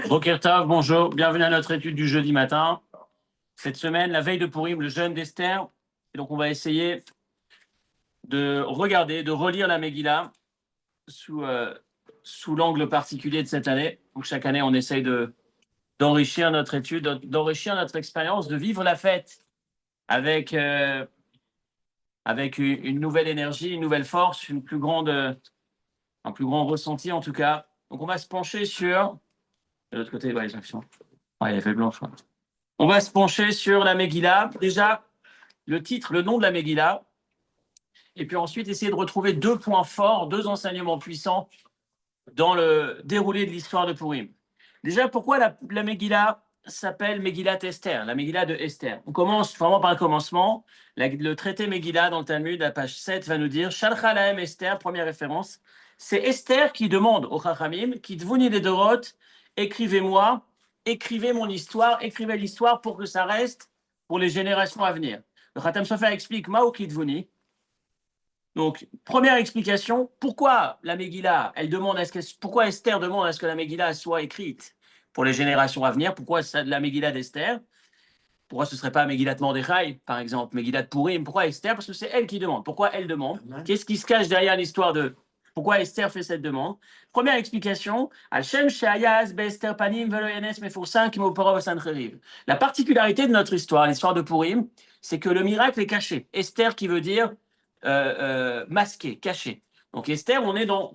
Boker Tov, bonjour, bienvenue à notre étude du jeudi matin. Cette semaine, la veille de Purim, le jeûne d'Esther. Et donc, on va essayer de regarder, de relire la Megillah sous l'angle particulier de cette année. Donc, chaque année, on essaye d'enrichir notre étude, d'enrichir notre expérience, de vivre la fête avec, avec une nouvelle énergie, une nouvelle force, un plus grand ressenti en tout cas. Donc, on va se pencher sur. De l'autre côté, les actions. Il a fait blanc, je crois. On va se pencher sur la Megillah. Déjà, le titre, le nom de la Megillah. Et puis ensuite, essayer de retrouver deux points forts, deux enseignements puissants dans le déroulé de l'histoire de Purim. Déjà, pourquoi la Megillah s'appelle Megillat Esther, la Megillah de Esther? On commence vraiment par un commencement. Le traité Megillah dans le Talmud, à page 7, va nous dire Shalcha lahem Esther, première référence. C'est Esther qui demande au Chachamim, qui devuni les Dorot, écrivez-moi, écrivez mon histoire, écrivez l'histoire pour que ça reste pour les générations à venir. Le Khatam Sofer explique Mao Kidvuni. Donc, première explication, pourquoi la Megillah, pourquoi Esther demande à ce que la Megillah soit écrite pour les générations à venir? Pourquoi la Megillah d'Esther? Pourquoi ce ne serait pas Megillat Mordechai, par exemple, Megillat Purim? Pourquoi Esther? Parce que c'est elle qui demande. Pourquoi elle demande? Qu'est-ce qui se cache derrière l'histoire de pourquoi Esther fait cette demande? Première explication, la particularité de notre histoire, l'histoire de Purim, c'est que le miracle est caché. Esther qui veut dire masqué, caché. Donc Esther, on est dans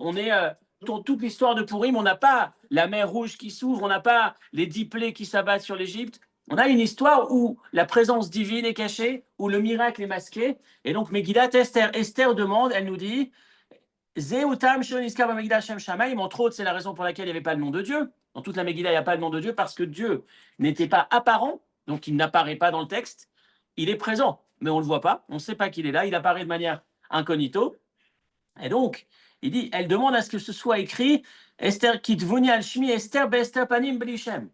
toute l'histoire de Purim, on n'a pas la mer Rouge qui s'ouvre, on n'a pas les 10 plaies qui s'abattent sur l'Égypte. On a une histoire où la présence divine est cachée, où le miracle est masqué. Et donc Megillat Esther, Esther demande, elle nous dit, entre autres, c'est la raison pour laquelle il n'y avait pas le nom de Dieu. Dans toute la Megillah, il n'y a pas le nom de Dieu parce que Dieu n'était pas apparent, donc il n'apparaît pas dans le texte. Il est présent, mais on ne le voit pas. On ne sait pas qu'il est là. Il apparaît de manière incognito. Et donc, il dit, elle demande à ce que ce soit écrit Esther Kitvuni al-Shmi Esther Esther Panim Blishem.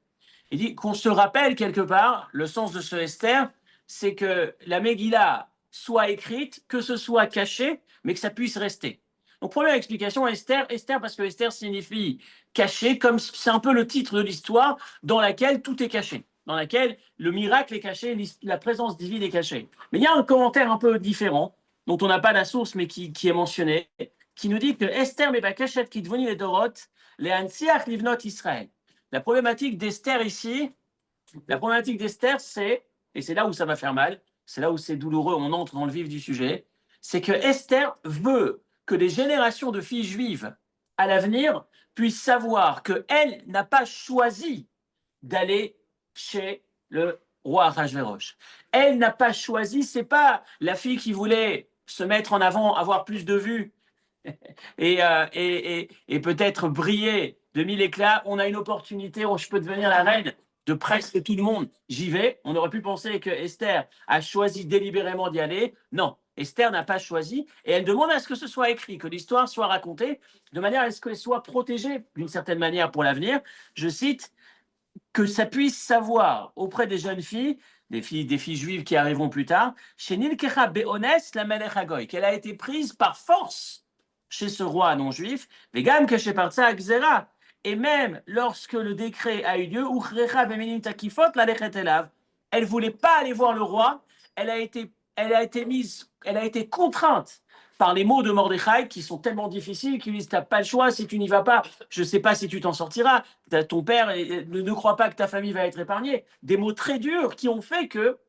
Il dit qu'on se rappelle quelque part, le sens de ce Esther, c'est que la Megillah soit écrite, que ce soit caché, mais que ça puisse rester. Donc, première explication, Esther, parce que Esther signifie caché, comme c'est un peu le titre de l'histoire dans laquelle tout est caché, dans laquelle le miracle est caché, la présence divine est cachée. Mais il y a un commentaire un peu différent, dont on n'a pas la source, mais qui est mentionné, qui nous dit que Esther Mebakeshet qui devenu les Dorot, les Ansiach Livnot Israël. La problématique d'Esther ici, c'est, et c'est là où ça va faire mal, c'est là où c'est douloureux, on entre dans le vif du sujet, c'est que Esther veut que les générations de filles juives à l'avenir puissent savoir qu'elle n'a pas choisi d'aller chez le roi Ahasverosh. Elle n'a pas choisi, c'est pas la fille qui voulait se mettre en avant, avoir plus de vues et peut-être briller de mille éclats. On a une opportunité où je peux devenir la reine de presque tout le monde. J'y vais. On aurait pu penser que Esther a choisi délibérément d'y aller. Non, Esther n'a pas choisi et elle demande à ce que ce soit écrit, que l'histoire soit racontée de manière à ce qu'elle soit protégée d'une certaine manière pour l'avenir. Je cite, que ça puisse savoir auprès des jeunes filles, des filles juives qui arriveront plus tard, chez Nilkecha Beones, la Melech Hagoy, qu'elle a été prise par force chez ce roi non juif, Vegam Keshepartsa Akzera, et même lorsque le décret a eu lieu, Uchrecha Bemenim Takifot, la Lechet Elav, elle voulait pas aller voir le roi, elle a été contrainte par les mots de Mordechai qui sont tellement difficiles qu'ils disent, t'as pas le choix, si tu n'y vas pas, je sais pas si tu t'en sortiras, ton père ne croit pas que ta famille va être épargnée. Des mots très durs qui ont fait que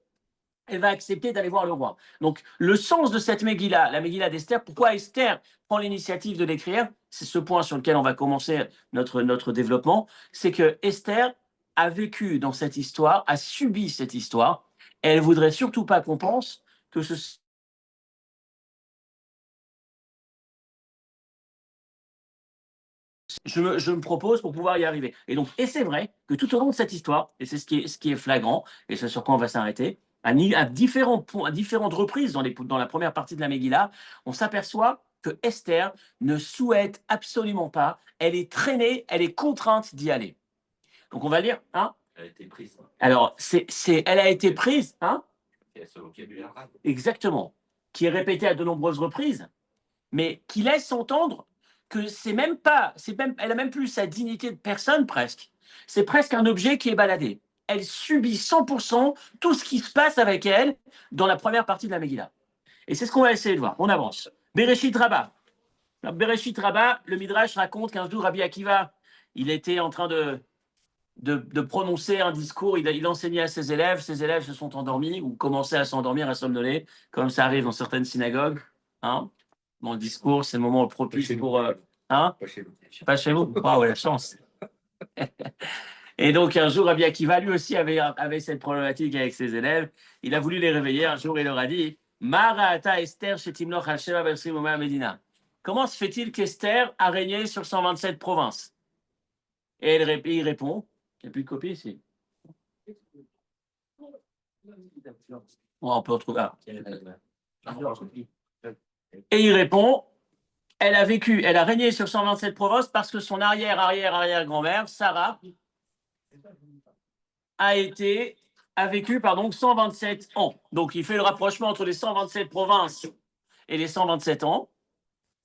elle va accepter d'aller voir le roi. Donc, le sens de cette Megillah, la Megillah d'Esther, pourquoi Esther prend l'initiative de l'écrire, c'est ce point sur lequel on va commencer notre développement, c'est que Esther a vécu dans cette histoire, a subi cette histoire, et elle voudrait surtout pas qu'on pense que je me propose pour pouvoir y arriver. Et c'est vrai que tout au long de cette histoire, et c'est ce qui est flagrant, et c'est sur quoi on va s'arrêter, à différentes reprises dans la première partie de la Megillah, on s'aperçoit que Esther ne souhaite absolument pas, elle est traînée, elle est contrainte d'y aller. Donc on va lire, hein? Elle a été prise. Alors, elle a été prise, hein? Exactement, qui est répété à de nombreuses reprises, mais qui laisse entendre que elle a même plus sa dignité de personne presque. C'est presque un objet qui est baladé. Elle subit 100% tout ce qui se passe avec elle dans la première partie de la Megillah. Et c'est ce qu'on va essayer de voir. On avance. Bereshit Rabbah. Bereshit Rabbah, le Midrash raconte qu'un jour, Rabbi Akiva, il était en train de prononcer un discours, il enseignait à ses élèves se sont endormis ou commençaient à s'endormir, à somnoler, comme ça arrive dans certaines synagogues. Hein. Dans le discours, c'est le moment propice pour... hein. Pas chez vous. Pas chez vous. Ah ouais, la chance. Et donc, un jour, Rabbi Akiva, lui aussi, avait cette problématique avec ses élèves. Il a voulu les réveiller. Un jour, il leur a dit Marata Esther shetimloch al sheva be'esrim umah Medina. Comment se fait-il qu'Esther a régné sur 127 provinces? Et il répond il n'y a plus de copie ici. On peut retrouver. Et il répond elle a régné sur 127 provinces parce que son arrière-arrière-arrière-grand-mère, Sarah, a vécu 127 ans. Donc, il fait le rapprochement entre les 127 provinces et les 127 ans.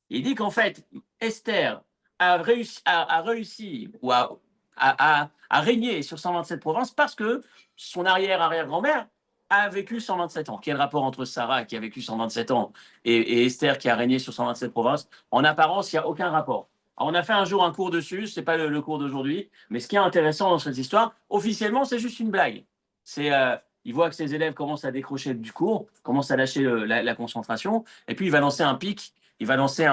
Il dit qu'en fait, Esther a réussi ou a régné sur 127 provinces parce que son arrière-arrière-grand-mère a vécu 127 ans. Quel rapport entre Sarah, qui a vécu 127 ans, et Esther, qui a régné sur 127 provinces? En apparence, il n'y a aucun rapport. Alors, on a fait un jour un cours dessus, ce n'est pas le cours d'aujourd'hui, mais ce qui est intéressant dans cette histoire, officiellement, c'est juste une blague. Il voit que ses élèves commencent à décrocher du cours, commencent à lâcher la concentration, et puis il va lancer un pic, il va lancer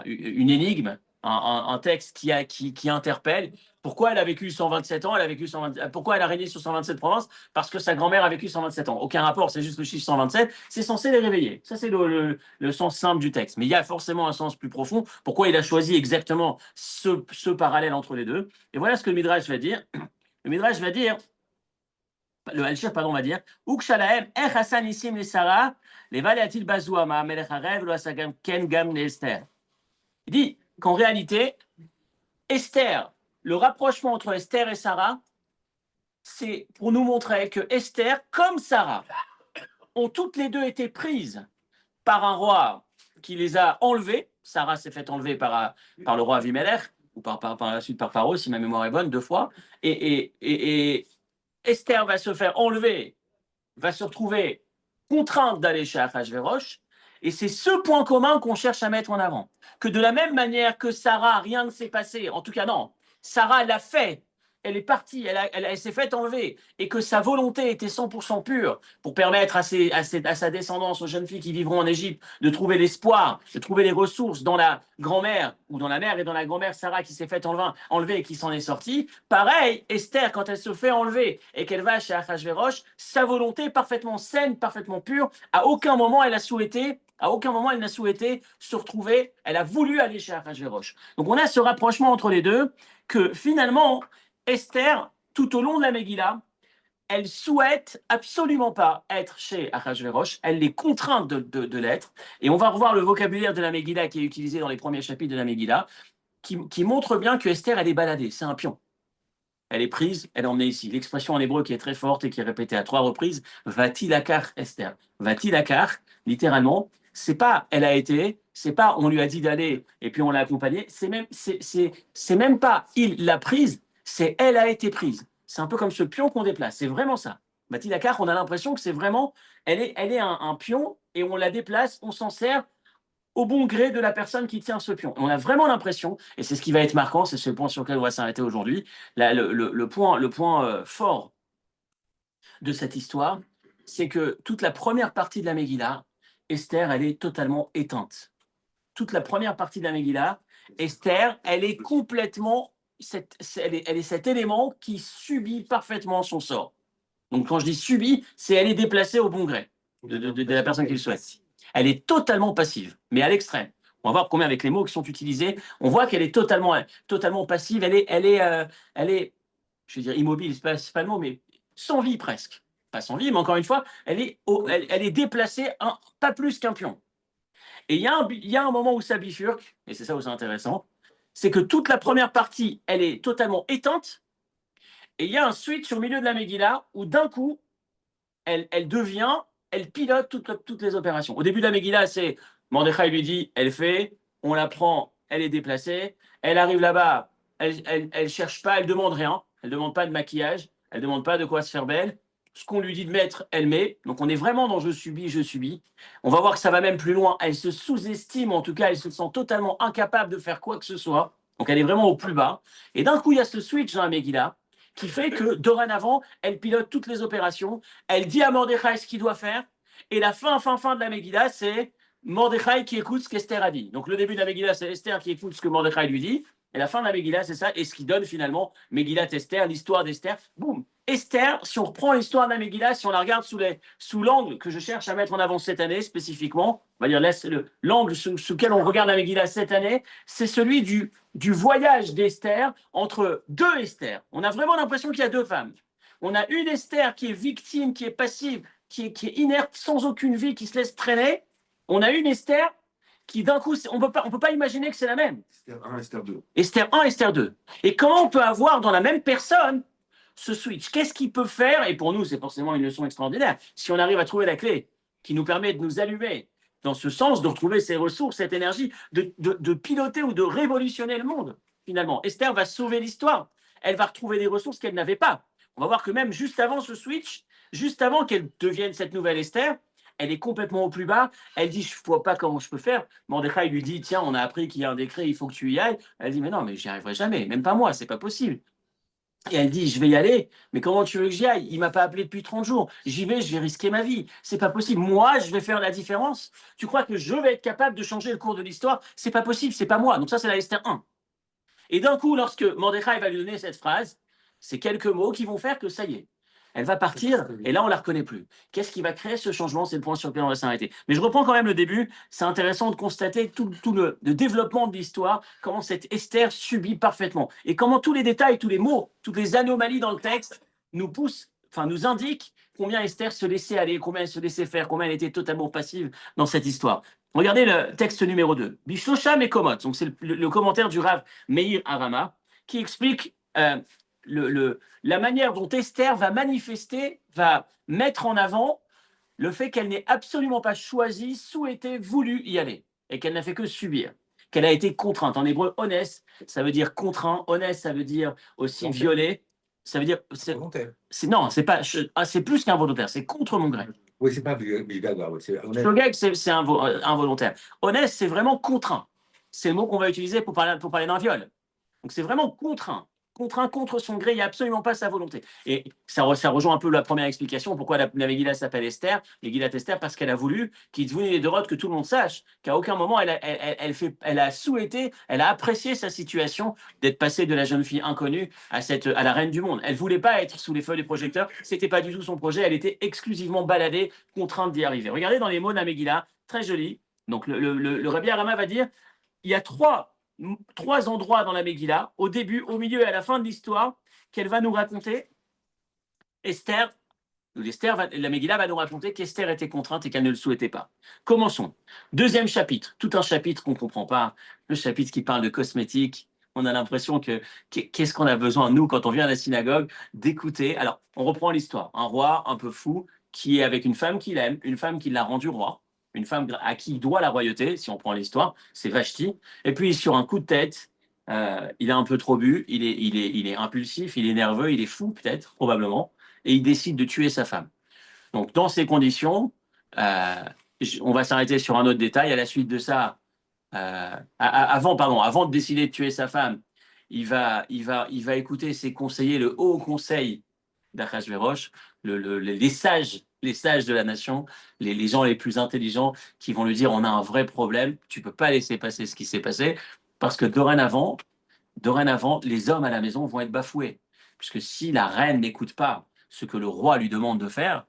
une énigme, un texte qui interpelle. Pourquoi elle a vécu 127 ans? Pourquoi elle a régné sur 127 provinces? Parce que sa grand-mère a vécu 127 ans. Aucun rapport, c'est juste le chiffre 127. C'est censé les réveiller. Ça, c'est le sens simple du texte. Mais il y a forcément un sens plus profond. Pourquoi il a choisi exactement ce parallèle entre les deux? Et voilà ce que le Midrash va dire. Le Midrash va dire, le Al-Shir, pardon, va dire, Ukshalaem, Hassan Issim les Sarah, les Valatil Bazouama, Melech Harev, lo Asagam Ken Gam les Esther. Il dit qu'en réalité, Esther, le rapprochement entre Esther et Sarah, c'est pour nous montrer que Esther, comme Sarah, ont toutes les deux été prises par un roi qui les a enlevées. Sarah s'est fait enlever par le roi Avimelech, ou par la suite par Pharaon, si ma mémoire est bonne, 2 fois. Et Esther va se faire enlever, va se retrouver contrainte d'aller chez Achashverosh. Et c'est ce point commun qu'on cherche à mettre en avant. Que de la même manière que Sarah, rien ne s'est passé, en tout cas non, Sarah l'a fait, elle est partie, elle s'est faite enlever, et que sa volonté était 100% pure pour permettre à sa descendance, aux jeunes filles qui vivront en Égypte, de trouver l'espoir, de trouver les ressources dans la grand-mère, ou dans la mère et dans la grand-mère Sarah qui s'est faite enlever et qui s'en est sortie. Pareil, Esther, quand elle se fait enlever et qu'elle va chez Achashverosh, sa volonté parfaitement saine, parfaitement pure, à aucun moment elle n'a souhaité se retrouver, elle a voulu aller chez Achashverosh. Donc on a ce rapprochement entre les deux, que finalement, Esther, tout au long de la Megillah, elle souhaite absolument pas être chez Achashverosh, elle est contrainte de l'être, et on va revoir le vocabulaire de la Megillah qui est utilisé dans les premiers chapitres de la Megillah, qui montre bien que Esther, elle est baladée, c'est un pion. Elle est prise, elle est emmenée ici. L'expression en hébreu qui est très forte et qui est répétée à 3 reprises, Vatilakar Esther. Vatilakar, littéralement, c'est pas elle a été, c'est pas on lui a dit d'aller et puis on l'a accompagnée, c'est même pas il l'a prise, c'est elle a été prise. C'est un peu comme ce pion qu'on déplace, c'est vraiment ça. Vatilakar, on a l'impression que c'est vraiment, elle est un pion et on la déplace, on s'en sert au bon gré de la personne qui tient ce pion. On a vraiment l'impression, et c'est ce qui va être marquant, c'est ce point sur lequel on va s'arrêter aujourd'hui, le point fort de cette histoire, c'est que toute la première partie de la Megillah, Esther, elle est totalement éteinte. Toute la première partie de la Megillah, Esther, elle est complètement, elle est cet élément qui subit parfaitement son sort. Donc quand je dis subit, c'est elle est déplacée au bon gré de la personne qui le souhaite. Elle est totalement passive, mais à l'extrême. On va voir combien avec les mots qui sont utilisés, on voit qu'elle est totalement passive. Elle est, je vais dire immobile, c'est pas le mot, mais sans vie presque. Pas sans vie, mais encore une fois, elle est déplacée, pas plus qu'un pion. Et il y a un moment où ça bifurque, et c'est ça où c'est intéressant, c'est que toute la première partie, elle est totalement éteinte, et il y a un switch au milieu de la Megillah où d'un coup, elle pilote toutes les opérations. Au début de la Megillah, Mordechai lui dit, elle fait, on la prend, elle est déplacée, elle arrive là-bas, elle cherche pas, elle demande rien. Elle demande pas de maquillage, elle demande pas de quoi se faire belle. Ce qu'on lui dit de mettre, elle met. Donc on est vraiment dans je subis, je subis. On va voir que ça va même plus loin. Elle se sous-estime, en tout cas, elle se sent totalement incapable de faire quoi que ce soit. Donc elle est vraiment au plus bas. Et d'un coup, il y a ce switch dans la Megillah qui fait que dorénavant, elle pilote toutes les opérations. Elle dit à Mordechai ce qu'il doit faire. Et la fin de la Megillah, c'est Mordechai qui écoute ce qu'Esther a dit. Donc le début de la Megillah, c'est Esther qui écoute ce que Mordechai lui dit. Et la fin de la Megillah, c'est ça. Et ce qui donne finalement Megillat Esther, l'histoire d'Esther. Boum. Esther, si on reprend l'histoire de la Megillah, si on la regarde sous l'angle que je cherche à mettre en avant cette année spécifiquement, on va dire l'angle sous lequel on regarde la Megillah cette année, c'est celui du voyage d'Esther entre deux Esther. On a vraiment l'impression qu'il y a deux femmes. On a une Esther qui est victime, qui est passive, qui est inerte, sans aucune vie, qui se laisse traîner. On a une Esther qui d'un coup, on peut pas imaginer que c'est la même. Esther 1, Esther 2. Esther 1, Esther 2. Et comment on peut avoir dans la même personne ce switch? Qu'est-ce qu'il peut faire? Et pour nous, c'est forcément une leçon extraordinaire. Si on arrive à trouver la clé qui nous permet de nous allumer dans ce sens, de retrouver ces ressources, cette énergie, de piloter ou de révolutionner le monde, finalement. Esther va sauver l'histoire. Elle va retrouver des ressources qu'elle n'avait pas. On va voir que même juste avant ce switch, juste avant qu'elle devienne cette nouvelle Esther, elle est complètement au plus bas. Elle dit, je ne vois pas comment je peux faire. Mordechai lui dit, tiens, on a appris qu'il y a un décret, il faut que tu y ailles. Elle dit, mais non, mais j'y arriverai jamais, même pas moi, c'est pas possible. Et elle dit, je vais y aller, mais comment tu veux que j'y aille? Il m'a pas appelé depuis 30 jours. J'y vais, je vais risquer ma vie. C'est pas possible. Moi, je vais faire la différence. Tu crois que je vais être capable de changer le cours de l'histoire? C'est pas possible, c'est pas moi. Donc ça, c'est la Esther 1. Et d'un coup, lorsque Mordechai va lui donner cette phrase, c'est quelques mots qui vont faire que ça y est. Elle va partir et là, on ne la reconnaît plus. Qu'est-ce qui va créer ce changement? C'est le point sur lequel on va s'arrêter. Mais je reprends quand même le début. C'est intéressant de constater tout le développement de l'histoire, comment cette Esther subit parfaitement et comment tous les détails, tous les mots, toutes les anomalies dans le texte nous poussent, enfin nous indiquent combien Esther se laissait aller, combien elle se laissait faire, combien elle était totalement passive dans cette histoire. Regardez le texte numéro 2. Bishosha Mekomot. Donc c'est le commentaire du Rav Meir Arama qui explique la manière dont Esther va manifester, va mettre en avant le fait qu'elle n'ait absolument pas choisi, souhaité, voulu y aller, et qu'elle n'a fait que subir, qu'elle a été contrainte. En hébreu, onès, ça veut dire contraint, onès, ça veut dire aussi violé, ça veut dire... Volontaire. Non, c'est plus qu'involontaire, c'est contre mon gré. Oui, c'est pas Bilgaga, oui, c'est honnête. Shogeg, c'est involontaire. Onès, c'est vraiment contraint. C'est le mot qu'on va utiliser pour parler d'un viol. Donc c'est vraiment contraint contre son gré, il n'y a absolument pas sa volonté. Et ça rejoint un peu la première explication, pourquoi la Megillah s'appelle Esther, Megillat Esther, parce qu'elle a voulu qu'il devienne des Doroth, que tout le monde sache qu'à aucun moment elle a souhaité, elle a apprécié sa situation d'être passée de la jeune fille inconnue à la reine du monde. Elle ne voulait pas être sous les feux des projecteurs, ce n'était pas du tout son projet, elle était exclusivement baladée, contrainte d'y arriver. Regardez dans les mots de la Megillah, très joli. Donc le Rabbi Arama va dire, il y a trois endroits dans la Megillah, au début, au milieu et à la fin de l'histoire, qu'elle va nous raconter. La Megillah va nous raconter qu'Esther était contrainte et qu'elle ne le souhaitait pas. Commençons. Deuxième chapitre, tout un chapitre qu'on ne comprend pas, le chapitre qui parle de cosmétiques. On a l'impression qu'est-ce qu'on a besoin, nous, quand on vient à la synagogue, d'écouter. Alors, on reprend l'histoire. Un roi un peu fou qui est avec une femme qu'il aime, une femme qui l'a rendu roi, une femme à qui il doit la royauté, si on prend l'histoire, c'est Vashti. Et puis, sur un coup de tête, il a un peu trop bu, il est impulsif, il est nerveux, il est fou peut-être, probablement, et il décide de tuer sa femme. Donc, dans ces conditions, on va s'arrêter sur un autre détail. À la suite de ça, avant de décider de tuer sa femme, il va écouter ses conseillers, le haut conseil d'Achashverosh, les sages de la nation, les gens les plus intelligents qui vont lui dire on a un vrai problème, tu peux pas laisser passer ce qui s'est passé, parce que dorénavant, les hommes à la maison vont être bafoués. Puisque si la reine n'écoute pas ce que le roi lui demande de faire,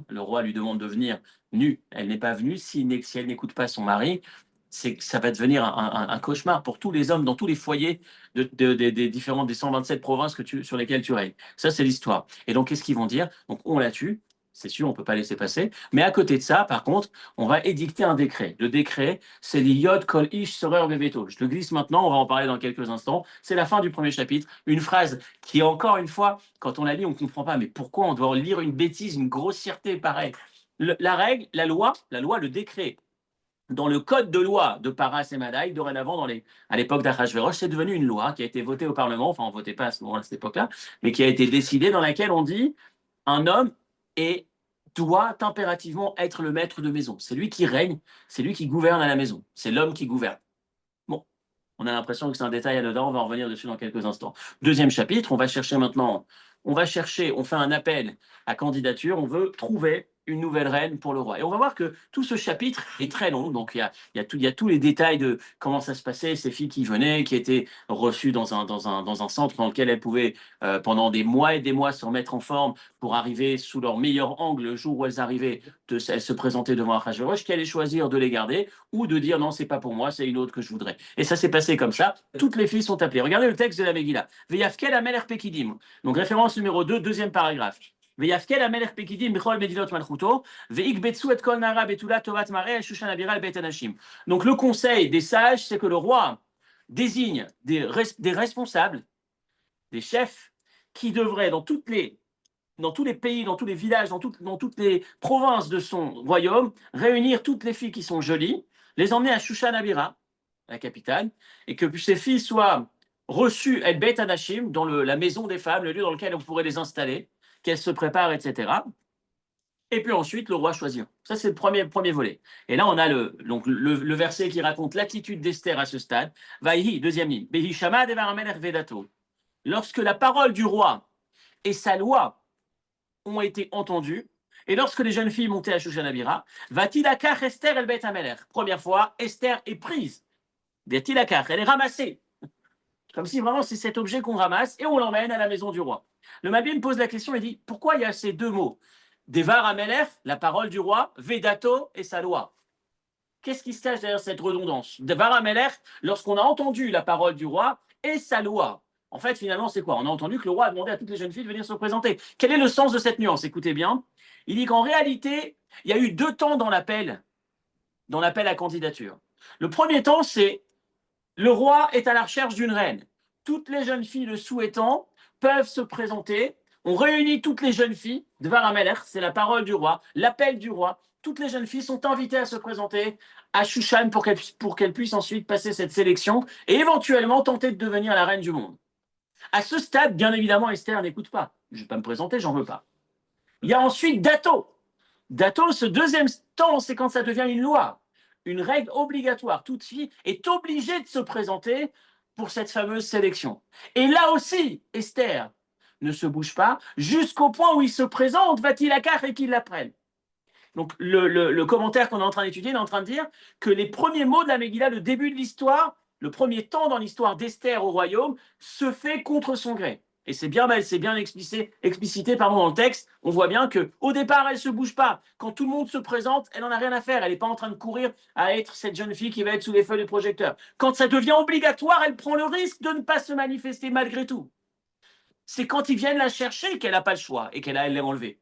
le roi lui demande de venir nue, elle n'est pas venue, si elle n'écoute pas son mari, ça va devenir un cauchemar pour tous les hommes dans tous les foyers des 127 provinces sur lesquelles tu règnes. Ça, c'est l'histoire. Et donc, qu'est-ce qu'ils vont dire? Donc, on la tue, c'est sûr, on ne peut pas laisser passer. Mais à côté de ça, par contre, on va édicter un décret. Le décret, c'est l'Iyod Kol Ish Sorer Bebeto. Je le glisse maintenant, on va en parler dans quelques instants. C'est la fin du premier chapitre. Une phrase qui, encore une fois, quand on la lit, on ne comprend pas. Mais pourquoi on doit lire une bêtise, une grossièreté pareille? La règle, la loi, le décret dans le code de loi de Paras et Madaï, dorénavant, à l'époque d'Achashverosh, c'est devenu une loi qui a été votée au Parlement, enfin on ne votait pas à ce moment-là, à cette époque-là, mais qui a été décidée, dans laquelle on dit un homme doit impérativement être le maître de maison. C'est lui qui règne, c'est lui qui gouverne à la maison, c'est l'homme qui gouverne. Bon, on a l'impression que c'est un détail anodin, on va en revenir dessus dans quelques instants. Deuxième chapitre, on va chercher maintenant, on fait un appel à candidature, on veut trouver une nouvelle reine pour le roi. Et on va voir que tout ce chapitre est très long, donc il y a tous les détails de comment ça se passait, ces filles qui venaient, qui étaient reçues dans un centre dans lequel elles pouvaient pendant des mois et des mois se remettre en forme pour arriver sous leur meilleur angle le jour où elles arrivaient, elles se présentaient devant Achashverosh, qui allait choisir de les garder ou de dire non, c'est pas pour moi, c'est une autre que je voudrais. Et ça s'est passé comme ça, toutes les filles sont appelées. Regardez le texte de la Megillah. Veyafkel Amelech Pekidim. Donc référence numéro 2, deuxième paragraphe. ויפקד המלך פקידים בכל מדינות מלכותו, ויקבצו את כל נערה בתולה טובת מראה, שושן הבירה לבית הנשים. Donc le conseil des sages, c'est que le roi désigne des responsables, des chefs, qui devraient, dans tous les pays, dans tous les villages, dans toutes les provinces de son royaume, réunir toutes les filles qui sont jolies, les emmener à Shushan Abira, la capitale, et que ces filles soient reçues El Beit Anashim, dans la maison des femmes, le lieu dans lequel on pourrait les installer, qu'elles se préparent, etc. Et puis ensuite, le roi choisit. Ça, c'est le premier volet. Et là, on a le verset qui raconte l'attitude d'Esther à ce stade. Vaïhi, deuxième ligne. Behi shama devar hamelech vedato. Lorsque la parole du roi et sa loi ont été entendues, et lorsque les jeunes filles montaient à Shushan Abira, vatilakach Esther el Beit Hamelech. Première fois, Esther est prise. Vatilakach, elle est ramassée. Comme si vraiment c'est cet objet qu'on ramasse et on l'emmène à la maison du roi. Le Mabien pose la question et dit pourquoi il y a ces deux mots Devar Hamelech, la parole du roi, Vedato et sa loi. Qu'est-ce qui se cache derrière cette redondance Devar Hamelech, lorsqu'on a entendu la parole du roi et sa loi. En fait, finalement, c'est quoi On a entendu que le roi a demandé à toutes les jeunes filles de venir se présenter. Quel est le sens de cette nuance Écoutez bien. Il dit qu'en réalité, il y a eu deux temps dans l'appel à candidature. Le premier temps, c'est le roi est à la recherche d'une reine. Toutes les jeunes filles le souhaitant peuvent se présenter. On réunit toutes les jeunes filles. Devar Hamelech, c'est la parole du roi, l'appel du roi. Toutes les jeunes filles sont invitées à se présenter à Shushan pour qu'elles puissent ensuite passer cette sélection et éventuellement tenter de devenir la reine du monde. À ce stade, bien évidemment, Esther n'écoute pas. Je ne vais pas me présenter, j'en veux pas. Il y a ensuite Dato. Dato, ce deuxième temps, c'est quand ça devient une loi, une règle obligatoire. Toute fille est obligée de se présenter pour cette fameuse sélection. Et là aussi, Esther ne se bouge pas jusqu'au point où il se présente, va-t-il à carte et qu'il la prenne. Donc le commentaire qu'on est en train d'étudier, il est en train de dire que les premiers mots de la Megillah, le début de l'histoire, le premier temps dans l'histoire d'Esther au royaume, se fait contre son gré. Et c'est bien explicité dans le texte. On voit bien qu'au départ, elle ne se bouge pas. Quand tout le monde se présente, elle n'en a rien à faire. Elle n'est pas en train de courir à être cette jeune fille qui va être sous les feux du projecteur. Quand ça devient obligatoire, elle prend le risque de ne pas se manifester malgré tout. C'est quand ils viennent la chercher qu'elle n'a pas le choix et qu'elle a elle enlevé.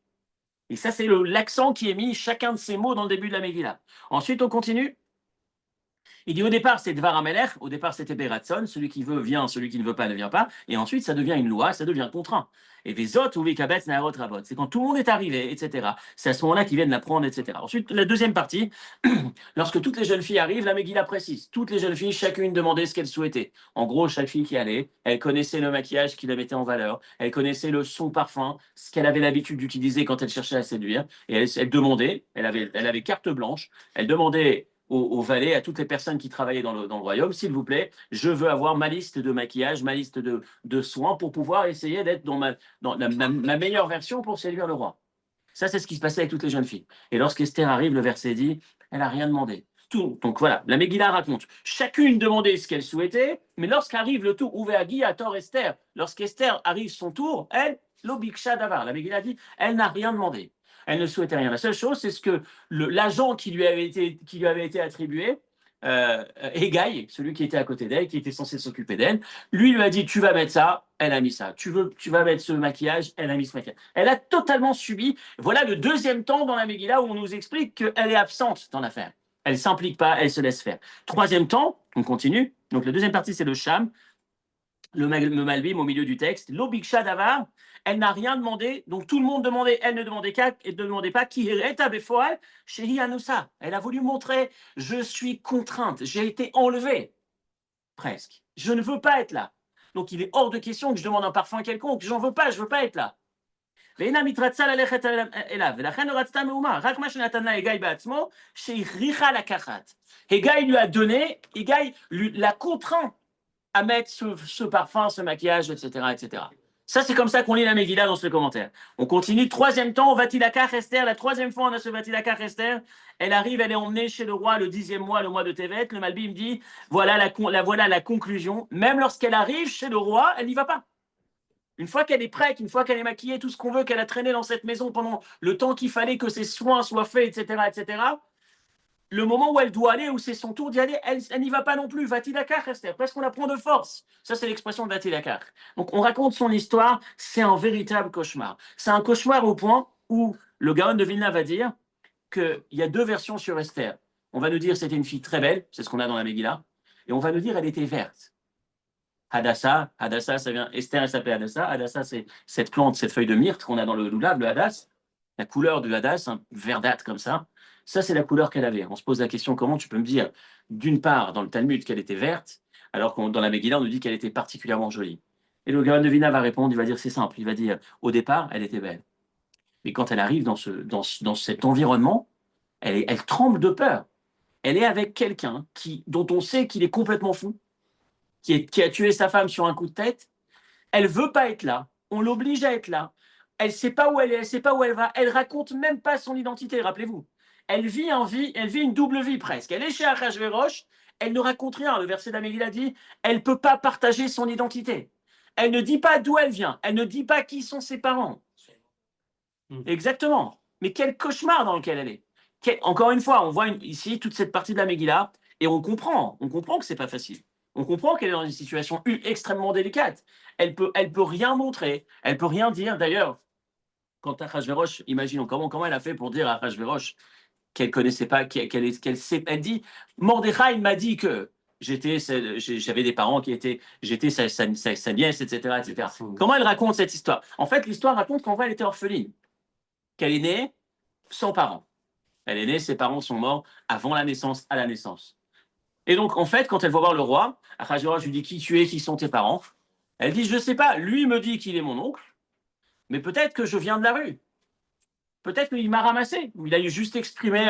Et ça, c'est l'accent qui est mis chacun de ces mots dans le début de la Megillah. Ensuite, on continue. Il dit au départ, c'est Devar Hamelech, au départ, c'était Beratson, celui qui veut vient, celui qui ne veut pas ne vient pas. Et ensuite, ça devient une loi, ça devient contraint. Et Vezot ou Vikabetz Naharot Rabot. C'est quand tout le monde est arrivé, etc. C'est à ce moment-là qu'ils viennent la prendre, etc. Ensuite, la deuxième partie, lorsque toutes les jeunes filles arrivent, la Megillah précise. Toutes les jeunes filles, chacune demandait ce qu'elle souhaitait. En gros, chaque fille qui allait, elle connaissait le maquillage qui la mettait en valeur, elle connaissait son parfum, ce qu'elle avait l'habitude d'utiliser quand elle cherchait à séduire. Et elle demandait, elle avait carte blanche, elle demandait aux valets, à toutes les personnes qui travaillaient dans le royaume, s'il vous plaît, je veux avoir ma liste de maquillage, ma liste de soins pour pouvoir essayer d'être dans ma meilleure version pour séduire le roi. Ça, c'est ce qui se passait avec toutes les jeunes filles. Et lorsqu'Esther arrive, le verset dit, elle n'a rien demandé. Tout. Donc voilà, la Megillah raconte. Chacune demandait ce qu'elle souhaitait, mais lorsqu'arrive le tour, Uveagi à Tor Esther, lorsqu'Esther arrive son tour, elle, l'obiksha davar, la Megillah dit, elle n'a rien demandé. Elle ne souhaitait rien. La seule chose, c'est ce que l'agent qui lui avait été attribué, Hegai, celui qui était à côté d'elle, qui était censé s'occuper d'elle, lui a dit tu vas mettre ça, elle a mis ça. Tu vas mettre ce maquillage, elle a mis ce maquillage. Elle a totalement subi. Voilà le deuxième temps dans la Megillah où on nous explique qu'elle est absente dans l'affaire. Elle ne s'implique pas, elle se laisse faire. Troisième temps, on continue. Donc la deuxième partie, c'est le Sham. le Malbim au milieu du texte, l'Obiksha Davar, elle n'a rien demandé, donc tout le monde demandait, elle ne demandait pas, qui est Abefoal, Shehi Anoussa. Elle a voulu montrer, je suis contrainte, j'ai été enlevée, presque. Je ne veux pas être là. Donc il est hors de question que je demande un parfum quelconque, j'en veux pas, je veux pas être là. ואינה מתרצה ללכת אליו, ולכן לא רצתה מהומה, רק מה שנתן לה הגיא בעצמו, שהכריחה לקחת. הגיא lui a donné, הגיא l'a contraint à mettre ce parfum, ce maquillage, etc., etc. Ça, c'est comme ça qu'on lit la Megillah dans ce commentaire. On continue. Troisième temps, Vatilakar Esther. La troisième fois, on a ce Vatilakar Esther. Elle arrive, elle est emmenée chez le roi le 10e mois, le mois de Tevet. Le Malbim dit, voilà la conclusion. Même lorsqu'elle arrive chez le roi, elle n'y va pas. Une fois qu'elle est prête, une fois qu'elle est maquillée, tout ce qu'on veut, qu'elle a traîné dans cette maison pendant le temps qu'il fallait que ses soins soient faits, etc., etc., le moment où elle doit aller, où c'est son tour d'y aller, elle n'y va pas non plus. Vatilakar, Esther, presque on la prend de force. Ça, c'est l'expression de Vatilakar. Donc, on raconte son histoire, c'est un véritable cauchemar. C'est un cauchemar au point où le Gaon de Vilna va dire qu'il y a deux versions sur Esther. On va nous dire c'était une fille très belle, c'est ce qu'on a dans la Megillah, et on va nous dire elle était verte. Hadassah, ça vient, Esther, elle s'appelait Hadassah. Hadassah, c'est cette plante, cette feuille de myrte qu'on a dans le loulav, le Hadass. La couleur du Hadass, verdâtre comme ça. Ça, c'est la couleur qu'elle avait. On se pose la question, comment tu peux me dire, d'une part, dans le Talmud, qu'elle était verte, alors que dans la Megillah, on nous dit qu'elle était particulièrement jolie. Et le Gaon de Vilna va répondre, il va dire, c'est simple, il va dire, au départ, elle était belle. Mais quand elle arrive dans cet environnement, elle tremble de peur. Elle est avec quelqu'un dont on sait qu'il est complètement fou, qui a tué sa femme sur un coup de tête. Elle veut pas être là. On l'oblige à être là. Elle sait pas où elle est, elle sait pas où elle va. Elle raconte même pas son identité, rappelez-vous. Elle vit une double vie presque. Elle est chez Achashverosh, elle ne raconte rien. Le verset d'Amélie dit, elle peut pas partager son identité. Elle ne dit pas d'où elle vient. Elle ne dit pas qui sont ses parents. Exactement. Mais quel cauchemar dans lequel elle est. Encore une fois, on voit ici toute cette partie de la Megillah et on comprend que c'est pas facile. On comprend qu'elle est dans une situation extrêmement délicate. Elle peut rien montrer, elle peut rien dire. D'ailleurs, quand Achashverosh, imaginons comment elle a fait pour dire à Achashverosh qu'elle connaissait pas, elle dit, Mordechai m'a dit que j'avais des parents j'étais sa nièce, etc., etc. Comment elle raconte cette histoire? En fait, l'histoire raconte qu'en vrai, elle était orpheline, qu'elle est née sans parents. Elle est née, ses parents sont morts avant la naissance, à la naissance. Et donc, en fait, quand elle va voir le roi, Achashverosh lui dit qui tu es, qui sont tes parents. Elle dit, je ne sais pas, lui me dit qu'il est mon oncle, mais peut-être que je viens de la rue. Peut-être qu'il m'a ramassé. Il a juste exprimé,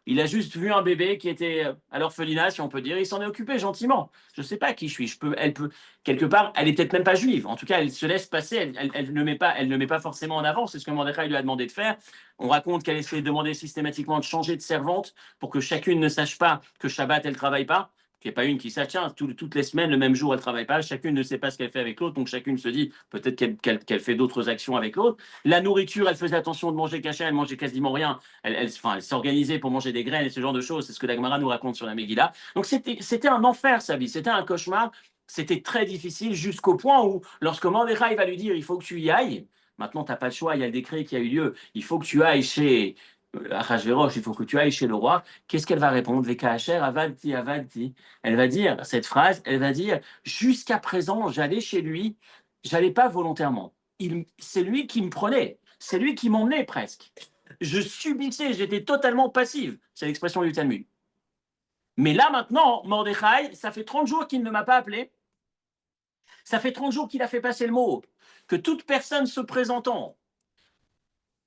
il a juste vu un bébé qui était à l'orphelinat, si on peut dire, il s'en est occupé gentiment. Je ne sais pas qui je suis. Elle peut, quelque part, elle est peut-être même pas juive. En tout cas, elle se laisse passer. Elle ne met pas forcément en avant. C'est ce que Mordechai lui a demandé de faire. On raconte qu'elle essaie de demander systématiquement de changer de servante pour que chacune ne sache pas que Shabbat, elle ne travaille pas. Qu'il n'y ait pas une qui sache, tiens, toutes les semaines, le même jour, elle ne travaille pas. Chacune ne sait pas ce qu'elle fait avec l'autre. Donc, chacune se dit peut-être qu'elle fait d'autres actions avec l'autre. La nourriture, elle faisait attention de manger cachère, elle mangeait quasiment rien. Elle s'organisait pour manger des graines et ce genre de choses. C'est ce que la Gemara nous raconte sur la Megillah. Donc, c'était un enfer, sa vie. C'était un cauchemar. C'était très difficile jusqu'au point où, lorsque Mordechai va lui dire il faut que tu y ailles, maintenant, tu n'as pas le choix, il y a le décret qui a eu lieu, il faut que tu ailles chez Achashverosh, il faut que tu ailles chez le roi. Qu'est-ce qu'elle va répondre? Vekacher, avalti, avalti. Elle va dire cette phrase, elle va dire jusqu'à présent, j'allais chez lui, j'allais pas volontairement. C'est lui qui me prenait, c'est lui qui m'emmenait presque. Je subissais, j'étais totalement passive. C'est l'expression du Talmud. Mais là maintenant, Mordechai, ça fait 30 jours qu'il ne m'a pas appelé. Ça fait 30 jours qu'il a fait passer le mot que toute personne se présentant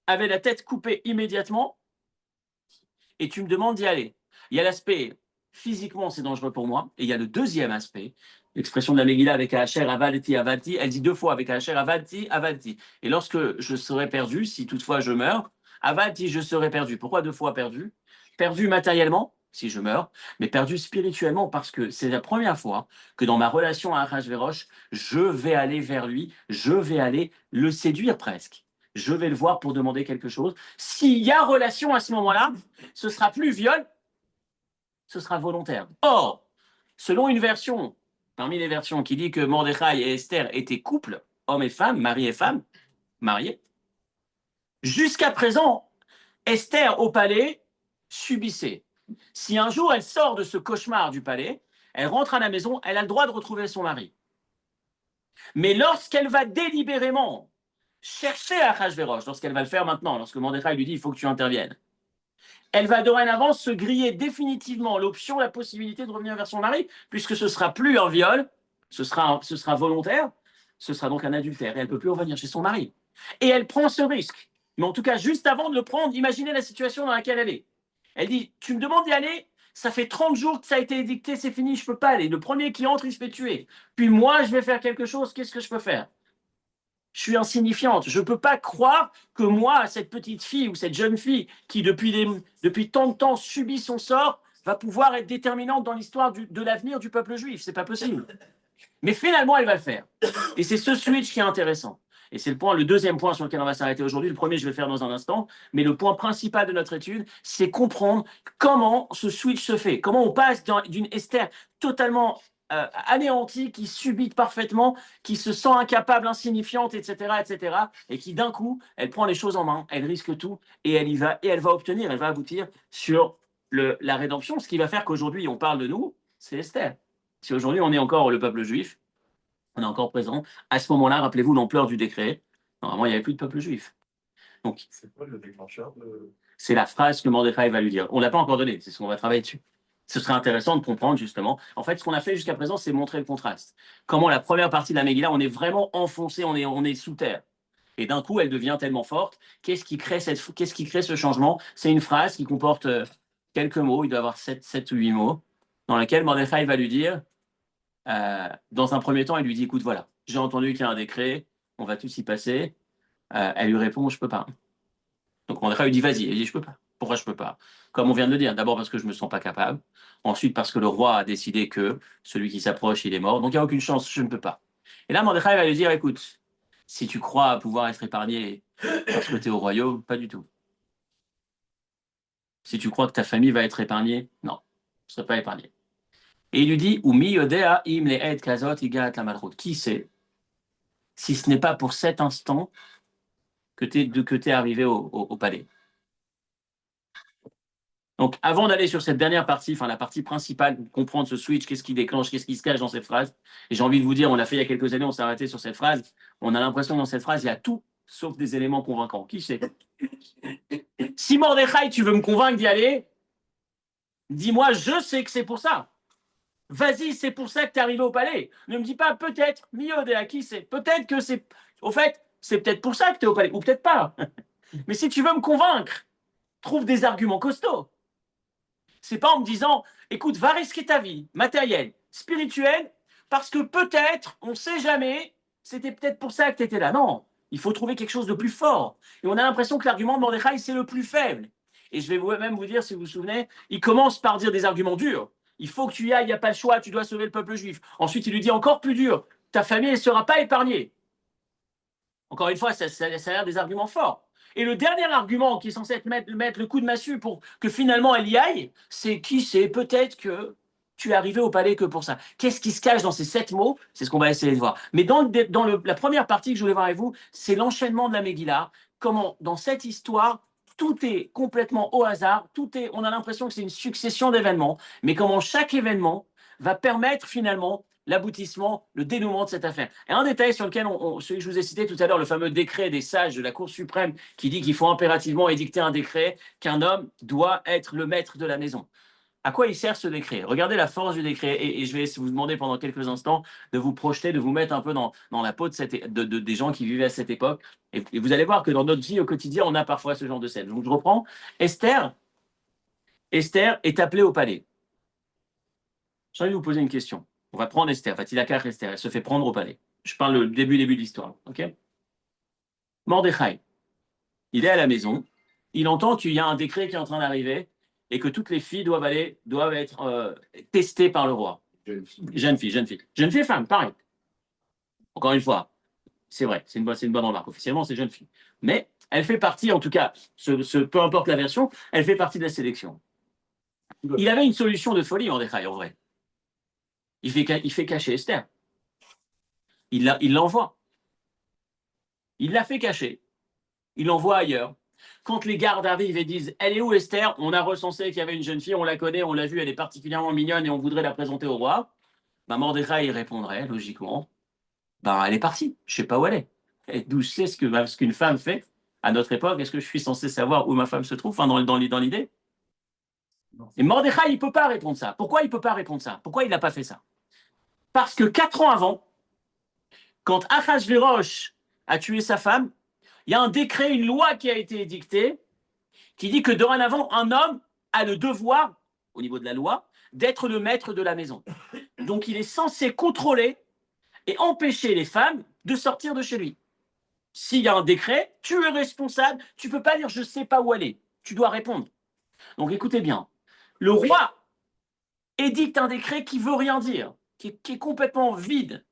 avait la tête coupée immédiatement et tu me demandes d'y aller. Il y a l'aspect physiquement, c'est dangereux pour moi, et il y a le deuxième aspect, l'expression de la Megillah avec Asher, Avalti, Avalti, elle dit deux fois avec Asher, Avalti, Avalti. Et lorsque je serai perdu, si toutefois je meurs, Avalti, je serai perdu. Pourquoi deux fois perdu? Perdu matériellement, si je meurs, mais perdu spirituellement, parce que c'est la première fois que dans ma relation à Achashverosh, je vais aller vers lui, je vais aller le séduire presque. Je vais le voir pour demander quelque chose. S'il y a relation à ce moment-là, ce sera plus viol, ce sera volontaire. Or, selon une version, parmi les versions qui dit que Mordechai et Esther étaient couple, homme et femme, mari et femme, mariés, jusqu'à présent, Esther au palais subissait. Si un jour elle sort de ce cauchemar du palais, elle rentre à la maison, elle a le droit de retrouver son mari. Mais lorsqu'elle va délibérément chercher Achashverosh, lorsqu'elle va le faire maintenant, lorsque Mordechai lui dit il faut que tu interviennes, elle va dorénavant se griller définitivement l'option, la possibilité de revenir vers son mari, puisque ce sera plus un viol, ce sera volontaire, ce sera donc un adultère, et elle ne peut plus revenir chez son mari. Et elle prend ce risque. Mais en tout cas, juste avant de le prendre, imaginez la situation dans laquelle elle est. Elle dit, tu me demandes d'y aller, ça fait 30 jours que ça a été édicté, c'est fini, je ne peux pas aller. Le premier qui entre, il se fait tuer. Puis moi, je vais faire quelque chose, qu'est-ce que je peux faire? Je suis insignifiante. Je ne peux pas croire que moi, cette petite fille ou cette jeune fille qui, depuis tant de temps, subit son sort, va pouvoir être déterminante dans l'histoire de l'avenir du peuple juif. C'est pas possible. Mais finalement, elle va le faire. Et c'est ce switch qui est intéressant. Et c'est le deuxième point sur lequel on va s'arrêter aujourd'hui. Le premier, je vais le faire dans un instant. Mais le point principal de notre étude, c'est comprendre comment ce switch se fait. Comment on passe d'une Esther totalement anéantie, qui subit parfaitement, qui se sent incapable, insignifiante, etc., et qui d'un coup, elle prend les choses en main, elle risque tout, et elle y va, et elle va obtenir, elle va aboutir sur la rédemption. Ce qui va faire qu'aujourd'hui, on parle de nous, c'est Esther. Si aujourd'hui, on est encore le peuple juif, on est encore présent, à ce moment-là, rappelez-vous l'ampleur du décret. Normalement, il n'y avait plus de peuple juif. Donc, c'est quoi le déclencheur c'est la phrase que Mordechai va lui dire. On ne l'a pas encore donné, c'est ce qu'on va travailler dessus. Ce serait intéressant de comprendre, justement. En fait, ce qu'on a fait jusqu'à présent, c'est montrer le contraste. Comment la première partie de la Megillah, on est vraiment enfoncé, on est sous terre. Et d'un coup, elle devient tellement forte. Qu'est-ce qui crée ce changement? C'est une phrase qui comporte quelques mots, il doit y avoir 7 ou 8 mots, dans laquelle Mordechai va lui dire, dans un premier temps, il lui dit, écoute, voilà, j'ai entendu qu'il y a un décret, on va tous y passer. Elle lui répond, je peux pas. Donc Mordechai lui dit, vas-y. Elle dit, je peux pas. Pourquoi je peux pas? Comme on vient de le dire, d'abord parce que je me sens pas capable, ensuite parce que le roi a décidé que celui qui s'approche, il est mort, donc il n'y a aucune chance, je ne peux pas. Et là, Mordechai va lui dire, écoute, si tu crois pouvoir être épargné parce que tu es au royaume, pas du tout. Si tu crois que ta famille va être épargnée, non, tu ne serais pas épargné. Et il lui dit, Umi yodea im le'ed kazot igat la malchut. Qui sait, si ce n'est pas pour cet instant que tu es arrivé au palais. Donc, avant d'aller sur cette dernière partie, enfin la partie principale, comprendre ce switch, qu'est-ce qui déclenche, qu'est-ce qui se cache dans cette phrase. Et j'ai envie de vous dire, on l'a fait il y a quelques années, on s'est arrêté sur cette phrase. On a l'impression que dans cette phrase, il y a tout sauf des éléments convaincants. Qui sait? Si Mordechai, tu veux me convaincre d'y aller, dis-moi, je sais que c'est pour ça. Vas-y, c'est pour ça que tu es arrivé au palais. Ne me dis pas peut-être, Miodéa, qui sait? Peut-être que c'est. Au fait, c'est peut-être pour ça que tu es au palais, ou peut-être pas. Mais si tu veux me convaincre, trouve des arguments costauds. C'est pas en me disant, écoute, va risquer ta vie, matérielle, spirituelle, parce que peut-être, on ne sait jamais, c'était peut-être pour ça que tu étais là. Non, il faut trouver quelque chose de plus fort. Et on a l'impression que l'argument de Mordechai, c'est le plus faible. Et je vais même vous dire, si vous vous souvenez, il commence par dire des arguments durs. Il faut que tu y ailles, il n'y a pas le choix, tu dois sauver le peuple juif. Ensuite, il lui dit encore plus dur, ta famille ne sera pas épargnée. Encore une fois, ça a l'air des arguments forts. Et le dernier argument qui est censé mettre le coup de massue pour que finalement elle y aille, c'est qui sait, peut-être que tu es arrivé au palais que pour ça. Qu'est-ce qui se cache dans ces 7 mots? C'est ce qu'on va essayer de voir. Mais dans la première partie que je voulais voir avec vous, c'est l'enchaînement de la Megillah. Comment, dans cette histoire, tout est complètement au hasard, on a l'impression que c'est une succession d'événements, mais comment chaque événement va permettre finalement l'aboutissement, le dénouement de cette affaire. Et un détail sur lequel, celui que je vous ai cité tout à l'heure, le fameux décret des sages de la Cour suprême qui dit qu'il faut impérativement édicter un décret, qu'un homme doit être le maître de la maison. À quoi il sert ce décret? Regardez la force du décret, et je vais vous demander pendant quelques instants de vous projeter, de vous mettre un peu dans la peau des gens qui vivaient à cette époque, et vous allez voir que dans notre vie au quotidien, on a parfois ce genre de scène. Donc je reprends. Esther est appelée au palais. J'ai envie de vous poser une question. On va prendre Esther, Fatilakar Esther, elle se fait prendre au palais. Je parle le début de l'histoire, ok? Mordechai, il est à la maison, il entend qu'il y a un décret qui est en train d'arriver et que toutes les filles doivent être testées par le roi. Jeune fille. Jeune fille et femme, pareil. Encore une fois, c'est vrai, c'est une bonne remarque. Officiellement, c'est jeune fille. Mais elle fait partie, en tout cas, peu importe la version, elle fait partie de la sélection. Il avait une solution de folie, Mordechai, en vrai. Il fait cacher Esther. Il l'envoie. Il l'a fait cacher. Il l'envoie ailleurs. Quand les gardes arrivent et disent « Elle est où Esther ?» On a recensé qu'il y avait une jeune fille, on la connaît, on l'a vue, elle est particulièrement mignonne et on voudrait la présenter au roi. Mordechai y répondrait, logiquement. Ben, elle est partie. Je sais pas où elle est. Et d'où je sais ce qu'une femme fait à notre époque. Est-ce que je suis censé savoir où ma femme se trouve, enfin, dans l'idée? Et Mordechai, il peut pas répondre ça. Pourquoi il peut pas répondre ça? Pourquoi il n'a pas fait ça? Parce que 4 ans avant, quand Achashverosh a tué sa femme, il y a un décret, une loi qui a été édictée qui dit que dorénavant, un homme a le devoir, au niveau de la loi, d'être le maître de la maison. Donc, il est censé contrôler et empêcher les femmes de sortir de chez lui. S'il y a un décret, tu es responsable, tu ne peux pas dire je ne sais pas où aller. Tu dois répondre. Donc, écoutez bien. Le roi édicte un décret qui veut rien dire, qui est complètement vide,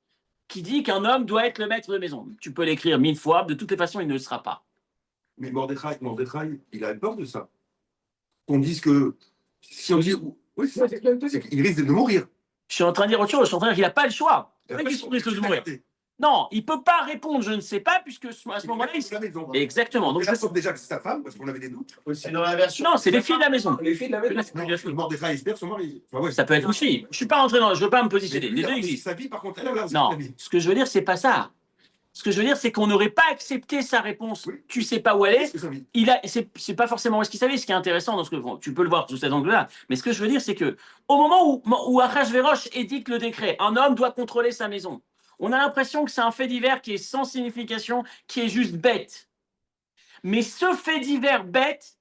qui dit qu'un homme doit être le maître de maison. Tu peux l'écrire 1000 fois, de toutes les façons, il ne le sera pas. Mais Mordechai, il a peur de ça. Qu'on dise que. Si on dit. Oui, c'est qu'il risque de mourir. Je suis en train de dire autre chose, je suis en train de dire qu'il n'a pas le choix. C'est vrai qu'il risque de mourir. Non, il ne peut pas répondre, je ne sais pas, puisque à ce moment-là, il... Exactement. Donc, je pense déjà que c'est sa femme, parce qu'on avait des doutes. C'est dans la version. Non, c'est les filles de la maison. Les filles de la maison. Mordechai espère son mari. Enfin, ouais. Ça peut être une fille. Je ne suis pas rentré dans. Je ne veux pas me positionner. Les deux existent. Sa vie, par contre, elle a non, ce que je veux dire, c'est pas ça. Ce que je veux dire, c'est qu'on n'aurait pas accepté sa réponse. Oui. Tu sais pas où elle est. C'est pas forcément ce qu'il savait. Ce qui est intéressant dans ce que bon, tu peux le voir sous cet angle-là. Mais ce que je veux dire, c'est que au moment où Achashverosh édicte le décret, un homme doit contrôler sa maison. On a l'impression que c'est un fait divers qui est sans signification, qui est juste bête. Mais ce fait divers bête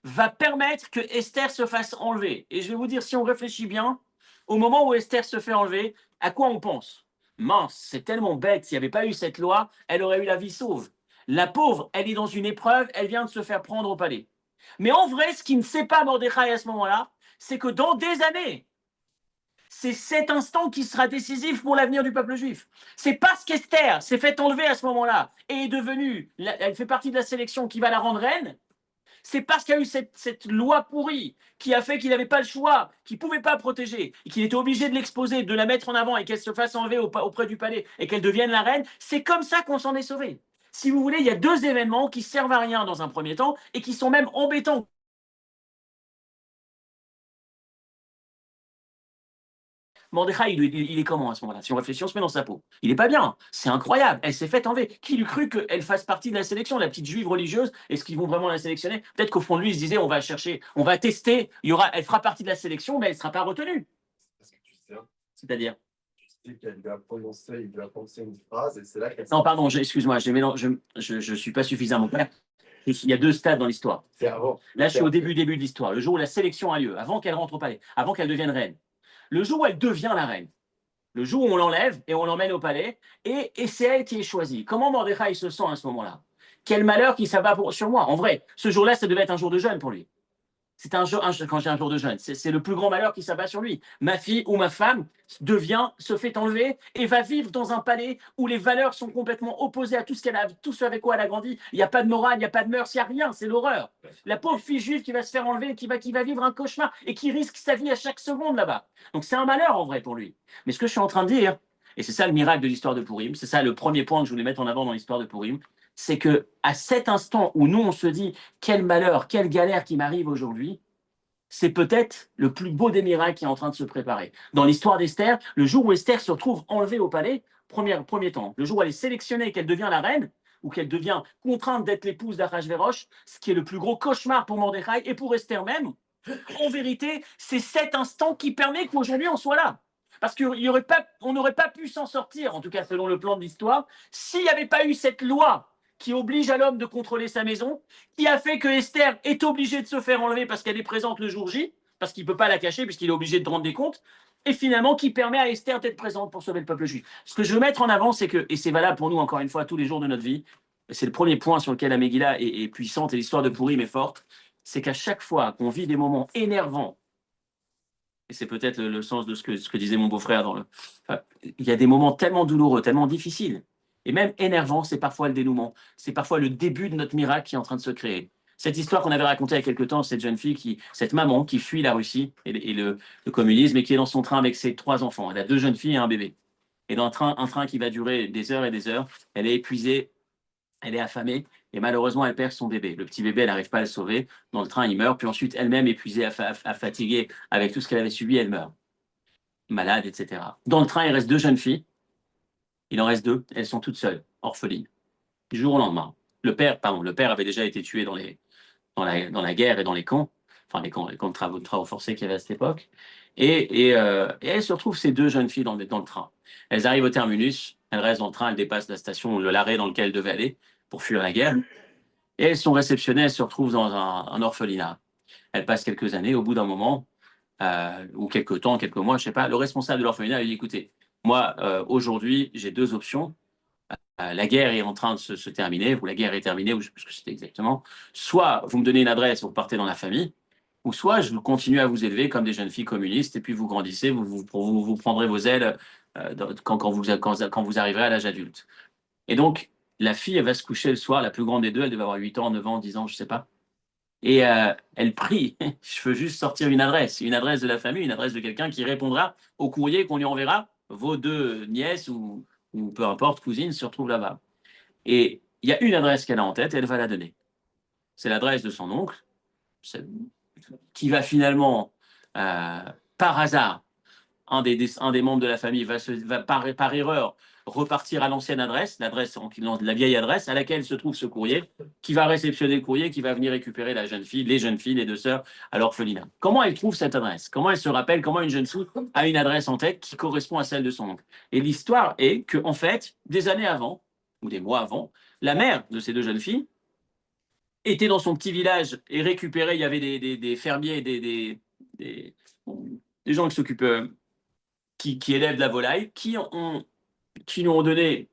va permettre que Esther se fasse enlever. Et je vais vous dire, si on réfléchit bien, au moment où Esther se fait enlever, à quoi on pense? Mince, c'est tellement bête, s'il n'y avait pas eu cette loi, elle aurait eu la vie sauve. La pauvre, elle est dans une épreuve, elle vient de se faire prendre au palais. Mais en vrai, ce qui ne sait pas Mordechai à ce moment-là, c'est que dans des années, c'est cet instant qui sera décisif pour l'avenir du peuple juif. C'est parce qu'Esther s'est fait enlever à ce moment-là et est devenue, elle fait partie de la sélection qui va la rendre reine, c'est parce qu'il y a eu cette loi pourrie qui a fait qu'il n'avait pas le choix, qu'il ne pouvait pas protéger, et qu'il était obligé de l'exposer, de la mettre en avant et qu'elle se fasse enlever auprès du palais et qu'elle devienne la reine. C'est comme ça qu'on s'en est sauvé. Si vous voulez, il y a deux événements qui servent à rien dans un premier temps et qui sont même embêtants. Mordechai, il est comment à ce moment-là? Si on réfléchit, on se met dans sa peau. Il n'est pas bien. C'est incroyable. Elle s'est faite enlever. Qui lui cru qu'elle fasse partie de la sélection, la petite juive religieuse? Est-ce qu'ils vont vraiment la sélectionner? Peut-être qu'au fond de lui, il se disait, on va chercher, on va tester. Elle fera partie de la sélection, mais elle ne sera pas retenue. C'est-à-dire? Il lui a prononcé une phrase et c'est là qu'elle... Non, pardon, excuse-moi, je ne suis pas suffisamment clair. Il y a deux stades dans l'histoire. C'est avant. Là, je suis au début de l'histoire, le jour où la sélection a lieu, avant qu'elle rentre au palais, avant qu'elle devienne reine. Le jour où elle devient la reine, le jour où on l'enlève et on l'emmène au palais, et c'est elle qui est choisie. Comment Mordechai se sent à ce moment-là? Quel malheur qui s'abat sur moi. En vrai, ce jour-là, ça devait être un jour de jeûne pour lui. C'est un jour, quand j'ai un jour de jeûne, c'est le plus grand malheur qui s'abat sur lui. Ma fille ou ma femme se fait enlever et va vivre dans un palais où les valeurs sont complètement opposées à tout ce avec quoi elle a grandi. Il n'y a pas de morale, il n'y a pas de mœurs, il n'y a rien, c'est l'horreur. La pauvre fille juive qui va se faire enlever, qui va vivre un cauchemar et qui risque sa vie à chaque seconde là-bas. Donc c'est un malheur en vrai pour lui. Mais ce que je suis en train de dire, et c'est ça le miracle de l'histoire de Purim, c'est ça le premier point que je voulais mettre en avant dans l'histoire de Purim, c'est que à cet instant où nous on se dit quel malheur, quelle galère qui m'arrive aujourd'hui, c'est peut-être le plus beau des miracles qui est en train de se préparer. Dans l'histoire d'Esther, le jour où Esther se retrouve enlevée au palais, premier temps, le jour où elle est sélectionnée et qu'elle devient la reine, ou qu'elle devient contrainte d'être l'épouse d'Achashverosh, ce qui est le plus gros cauchemar pour Mordechai et pour Esther même, en vérité, c'est cet instant qui permet qu'aujourd'hui on soit là. Parce qu'on n'aurait pas pu s'en sortir, en tout cas selon le plan de l'histoire, s'il n'y avait pas eu cette loi qui oblige à l'homme de contrôler sa maison, qui a fait que Esther est obligée de se faire enlever parce qu'elle est présente le jour J, parce qu'il ne peut pas la cacher puisqu'il est obligé de rendre des comptes, et finalement qui permet à Esther d'être présente pour sauver le peuple juif. Ce que je veux mettre en avant, c'est que, et c'est valable pour nous encore une fois tous les jours de notre vie, c'est le premier point sur lequel la Megillah est puissante et l'histoire de Purim est forte, c'est qu'à chaque fois qu'on vit des moments énervants, et c'est peut-être le sens de ce que disait mon beau-frère, il y a des moments tellement douloureux, tellement difficiles, et même énervants, c'est parfois le dénouement, c'est parfois le début de notre miracle qui est en train de se créer. Cette histoire qu'on avait racontée il y a quelque temps, cette jeune fille, cette maman qui fuit la Russie et le communisme et qui est dans son train avec ses 3 enfants. Elle a 2 jeunes filles et un bébé. Et dans un train qui va durer des heures et des heures, elle est épuisée, elle est affamée et malheureusement, elle perd son bébé. Le petit bébé, elle n'arrive pas à le sauver. Dans le train, il meurt. Puis ensuite, elle-même, épuisée, fatiguée avec tout ce qu'elle avait subi, elle meurt. Malade, etc. Dans le train, il reste 2 jeunes filles. Il en reste 2, elles sont toutes seules, orphelines. Du jour au lendemain. Le père avait déjà été tué dans la guerre et dans les camps, enfin les camps de travaux forcés qu'il y avait à cette époque. Et elles se retrouvent, ces 2 jeunes filles, dans le train. Elles arrivent au terminus, elles restent dans le train, elles dépassent la station, l'arrêt dans lequel elles devaient aller pour fuir la guerre. Et elles sont réceptionnées, elles se retrouvent dans un orphelinat. Elles passent quelques années, au bout d'un moment, ou quelques temps, quelques mois, je sais pas, le responsable de l'orphelinat lui dit, écoutez, moi, aujourd'hui, j'ai 2 options. La guerre est en train de se terminer, ou la guerre est terminée, ou je sais plus ce que c'était exactement. Soit vous me donnez une adresse, vous partez dans la famille, ou soit je continue à vous élever comme des jeunes filles communistes, et puis vous grandissez, vous prendrez vos ailes quand vous arriverez à l'âge adulte. Et donc, la fille, elle va se coucher le soir, la plus grande des 2, elle devait avoir 8 ans, 9 ans, 10 ans, je sais pas. Et elle prie, je veux juste sortir une adresse de la famille, une adresse de quelqu'un qui répondra au courrier qu'on lui enverra. Vos 2 nièces ou peu importe, cousines, se retrouvent là-bas. Et il y a une adresse qu'elle a en tête et elle va la donner. C'est l'adresse de son oncle, qui va finalement, par hasard, un des membres de la famille va par erreur repartir à l'ancienne adresse, la vieille adresse à laquelle se trouve ce courrier, qui va réceptionner le courrier, qui va venir récupérer les jeunes filles, les 2 sœurs à l'orphelinat. Comment elle trouve cette adresse? Comment elle se rappelle? Comment une jeune fille a une adresse en tête qui correspond à celle de son oncle? Et l'histoire est que, en fait, des années avant, ou des mois avant, la mère de ces 2 jeunes filles était dans son petit village et récupérait, il y avait des fermiers, des gens qui s'occupent, qui élèvent de la volaille, qui lui ont donné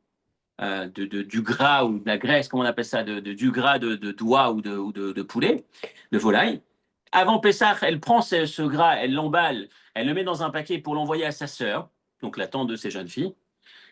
du gras ou de la graisse, comment on appelle ça, du gras de doigt ou de poulet, de volaille. Avant Pessah, elle prend ce gras, elle l'emballe, elle le met dans un paquet pour l'envoyer à sa sœur, donc la tante de ces jeunes filles.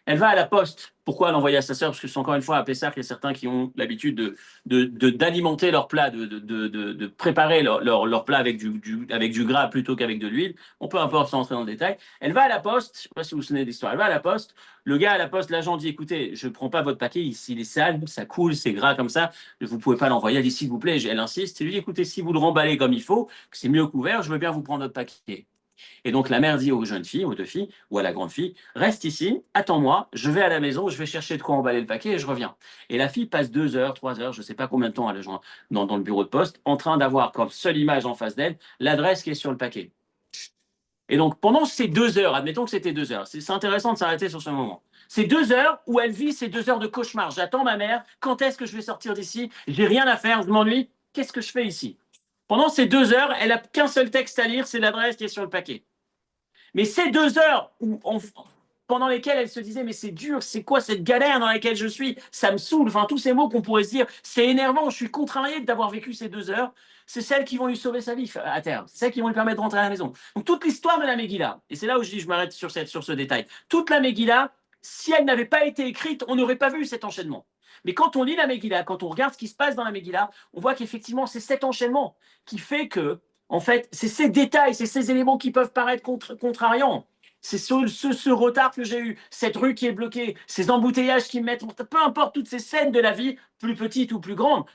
Elle va à la poste. Pourquoi l'envoyer à sa sœur? Parce que c'est encore une fois à Pessah, il y a certains qui ont l'habitude d'alimenter leur plat, de préparer leur plat avec du gras plutôt qu'avec de l'huile. On peut importe sans entrer dans le détail. Elle va à la poste, je ne sais pas si vous vous souvenez de l'histoire, elle va à la poste. Le gars à la poste, l'agent dit, écoutez, je ne prends pas votre paquet, ici il est sale, ça coule, c'est gras comme ça, vous ne pouvez pas l'envoyer. Elle dit, s'il vous plaît, elle insiste. Elle lui dit, écoutez, si vous le remballez comme il faut, que c'est mieux couvert, je veux bien vous prendre votre paquet. Et donc la mère dit aux jeunes filles, aux 2 filles, ou à la grande fille, reste ici, attends-moi, je vais à la maison, je vais chercher de quoi emballer le paquet et je reviens. Et la fille passe 2 heures, 3 heures, je ne sais pas combien de temps elle est dans le bureau de poste, en train d'avoir comme seule image en face d'elle l'adresse qui est sur le paquet. Et donc pendant ces 2 heures, admettons que c'était 2 heures, c'est intéressant de s'arrêter sur ce moment. Ces 2 heures où elle vit ces 2 heures de cauchemar. J'attends ma mère, quand est-ce que je vais sortir d'ici? J'ai rien à faire, je m'ennuie, qu'est-ce que je fais ici? Pendant ces 2 heures, elle n'a qu'un seul texte à lire, c'est l'adresse qui est sur le paquet. Mais ces 2 heures pendant lesquelles elle se disait, mais c'est dur, c'est quoi cette galère dans laquelle je suis? Ça me saoule, enfin tous ces mots qu'on pourrait se dire, c'est énervant, je suis contrarié d'avoir vécu ces 2 heures. C'est celles qui vont lui sauver sa vie à terre, c'est celles qui vont lui permettre de rentrer à la maison. Donc toute l'histoire de la Megillah, et c'est là où je dis, je m'arrête sur ce détail, toute la Megillah, si elle n'avait pas été écrite, on n'aurait pas vu cet enchaînement. Mais quand on lit la Megillah, quand on regarde ce qui se passe dans la Megillah, on voit qu'effectivement, c'est cet enchaînement qui fait que, en fait, c'est ces détails, c'est ces éléments qui peuvent paraître contrariants. C'est ce retard que j'ai eu, cette rue qui est bloquée, ces embouteillages qui me mettent, peu importe toutes ces scènes de la vie, plus petites ou plus grandes,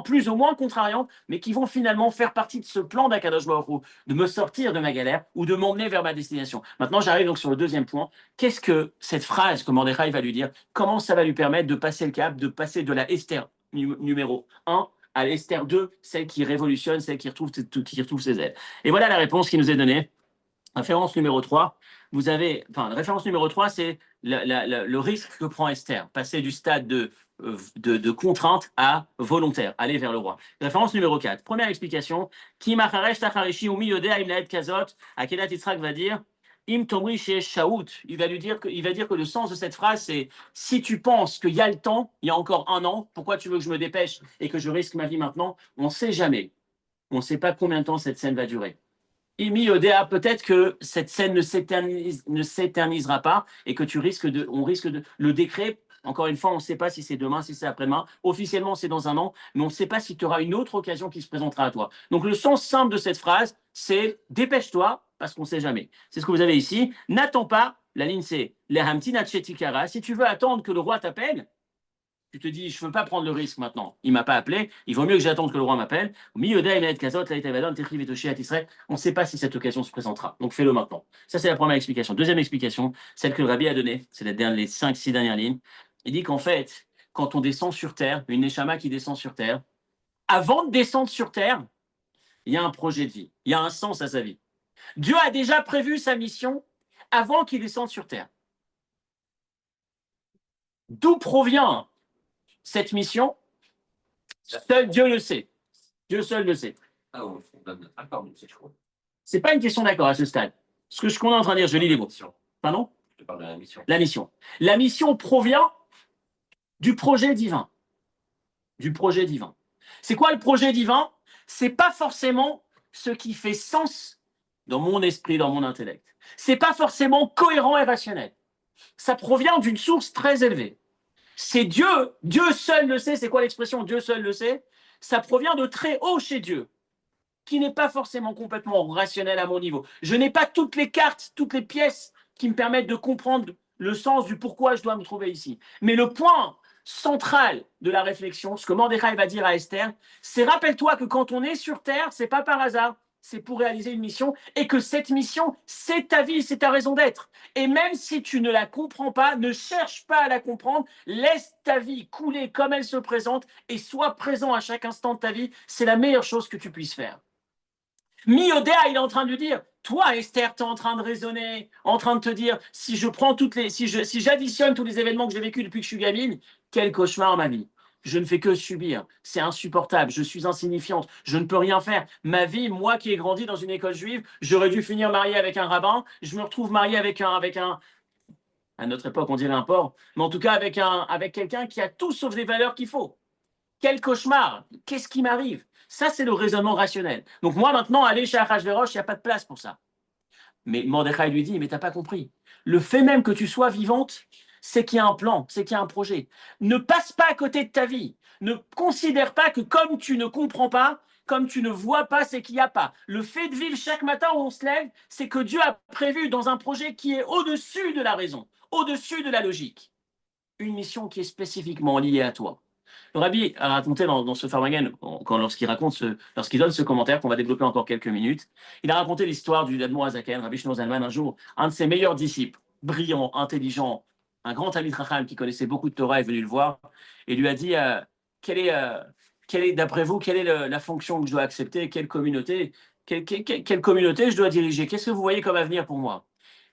plus ou moins contrariantes, mais qui vont finalement faire partie de ce plan d'Akadosh Baruch Hu, de me sortir de ma galère ou de m'emmener vers ma destination. Maintenant, j'arrive donc sur le 2e point. Qu'est-ce que cette phrase que Mordechai va lui dire? Comment ça va lui permettre de passer le cap, de passer de la Esther numéro 1 à l'Esther 2, celle qui révolutionne, celle qui retrouve ses ailes? Et voilà la réponse qui nous est donnée. Référence numéro 3, référence numéro 3, c'est le risque que prend Esther, passer du stade de contrainte à volontaire, aller vers le roi. Référence numéro 4, première explication, Ki macharesh tacharishi umi yodea im laed kazot, Akedat Yitzhak va dire, Im tomri sheesh shaout, il va dire que le sens de cette phrase, c'est si tu penses qu'il y a le temps, il y a encore 1 an, pourquoi tu veux que je me dépêche et que je risque ma vie maintenant? On ne sait jamais. On ne sait pas combien de temps cette scène va durer. Imi Odea, peut-être que cette scène ne s'éternisera pas et que on risque de le décret. Encore une fois, on ne sait pas si c'est demain, si c'est après-demain. Officiellement, c'est dans 1 an, mais on ne sait pas si tu auras une autre occasion qui se présentera à toi. Donc, le sens simple de cette phrase, c'est dépêche-toi parce qu'on ne sait jamais. C'est ce que vous avez ici. N'attends pas. La ligne, c'est si tu veux attendre que le roi t'appelle, Tu te dis, je ne veux pas prendre le risque maintenant. Il ne m'a pas appelé. Il vaut mieux que j'attende que le roi m'appelle. On ne sait pas si cette occasion se présentera. Donc fais-le maintenant. Ça, c'est la première explication. Deuxième explication, celle que le rabbi a donnée, c'est les 5-6 dernières lignes. Il dit qu'en fait, quand on descend sur terre, une neshama qui descend sur terre, avant de descendre sur terre, il y a un projet de vie. Il y a un sens à sa vie. Dieu a déjà prévu sa mission avant qu'il descende sur terre. D'où provient cette mission? Seul Dieu le sait. Dieu seul le sait. C'est pas une question d'accord à ce stade. Ce qu'on est en train de dire, je lis les mots. Pardon? Je te parle de la mission. La mission. La mission provient du projet divin. Du projet divin. C'est quoi le projet divin? C'est pas forcément ce qui fait sens dans mon esprit, dans mon intellect. C'est pas forcément cohérent et rationnel. Ça provient d'une source très élevée. C'est Dieu. Dieu seul le sait. C'est quoi l'expression Dieu seul le sait? Ça provient de très haut chez Dieu, qui n'est pas forcément complètement rationnel à mon niveau. Je n'ai pas toutes les cartes, toutes les pièces qui me permettent de comprendre le sens du pourquoi je dois me trouver ici. Mais le point central de la réflexion, ce que Mordechai va dire à Esther, c'est rappelle-toi que quand on est sur Terre, c'est pas par hasard, c'est pour réaliser une mission, et que cette mission, c'est ta vie, c'est ta raison d'être. Et même si tu ne la comprends pas, ne cherche pas à la comprendre, laisse ta vie couler comme elle se présente, et sois présent à chaque instant de ta vie, c'est la meilleure chose que tu puisses faire. Mi-Odéa, il est en train de lui dire, toi, Esther, tu es en train de raisonner, en train de te dire, si j'additionne tous les événements que j'ai vécus depuis que je suis gamine, quel cauchemar ma vie. Je ne fais que subir. C'est insupportable. Je suis insignifiante. Je ne peux rien faire. Ma vie, moi qui ai grandi dans une école juive, j'aurais dû finir marié avec un rabbin. Je me retrouve marié avec un, à notre époque, on dirait un porc, mais en tout cas avec quelqu'un qui a tout sauf des valeurs qu'il faut. Quel cauchemar. Qu'est-ce qui m'arrive? Ça, c'est le raisonnement rationnel. Donc moi, maintenant, aller chez Achashverosh, il n'y a pas de place pour ça. Mais Mordechai lui dit, mais tu n'as pas compris. Le fait même que tu sois vivante, c'est qu'il y a un plan, c'est qu'il y a un projet. Ne passe pas à côté de ta vie. Ne considère pas que comme tu ne comprends pas, comme tu ne vois pas, c'est qu'il n'y a pas. Le fait de vivre chaque matin où on se lève, c'est que Dieu a prévu dans un projet qui est au-dessus de la raison, au-dessus de la logique. Une mission qui est spécifiquement liée à toi. Le Rabbi a raconté dans ce Farmagen, lorsqu'il donne ce commentaire qu'on va développer encore quelques minutes, il a raconté l'histoire du Admor Hazaken, Rabbi Shlomo Zalman, un jour, un de ses meilleurs disciples, brillant, intelligent, un grand Talmid Chacham qui connaissait beaucoup de Torah est venu le voir et lui a dit quelle est d'après vous, quelle est la fonction que je dois accepter, quelle communauté je dois diriger, qu'est-ce que vous voyez comme avenir pour moi?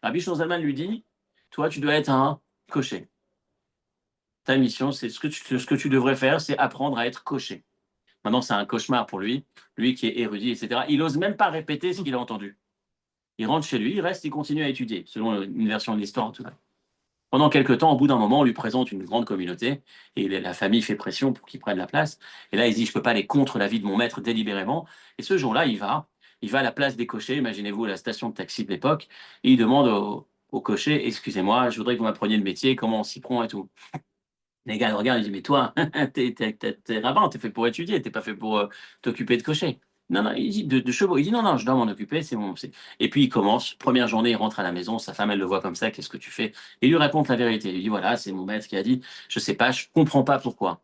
Rabbi Shlomo Zalman lui dit, toi tu dois être un cocher. Ta mission, c'est ce que tu devrais faire, c'est apprendre à être cocher. Maintenant, c'est un cauchemar pour lui qui est érudit, etc. Il n'ose même pas répéter ce qu'il a entendu. Il rentre chez lui, il reste, il continue à étudier, selon une version de l'histoire en tout cas. Pendant quelques temps, au bout d'un moment, on lui présente une grande communauté et la famille fait pression pour qu'il prenne la place. Et là, il se dit, je ne peux pas aller contre l'avis de mon maître délibérément. Et ce jour-là, il va à la place des cochers, imaginez-vous la station de taxi de l'époque, et il demande au cocher, excusez-moi, je voudrais que vous m'appreniez le métier, comment on s'y prend et tout. Les gars le regardent, ils disent, mais toi, t'es rabbin, t'es fait pour étudier, t'es pas fait pour t'occuper de cocher. Non, non, il dit de chevaux. Il dit non, non, je dois m'en occuper, c'est bon. Et puis il commence, première journée, il rentre à la maison, sa femme, elle le voit comme ça, qu'est-ce que tu fais? Et il lui raconte la vérité. Il lui dit, voilà, c'est mon maître qui a dit, je sais pas, je comprends pas pourquoi.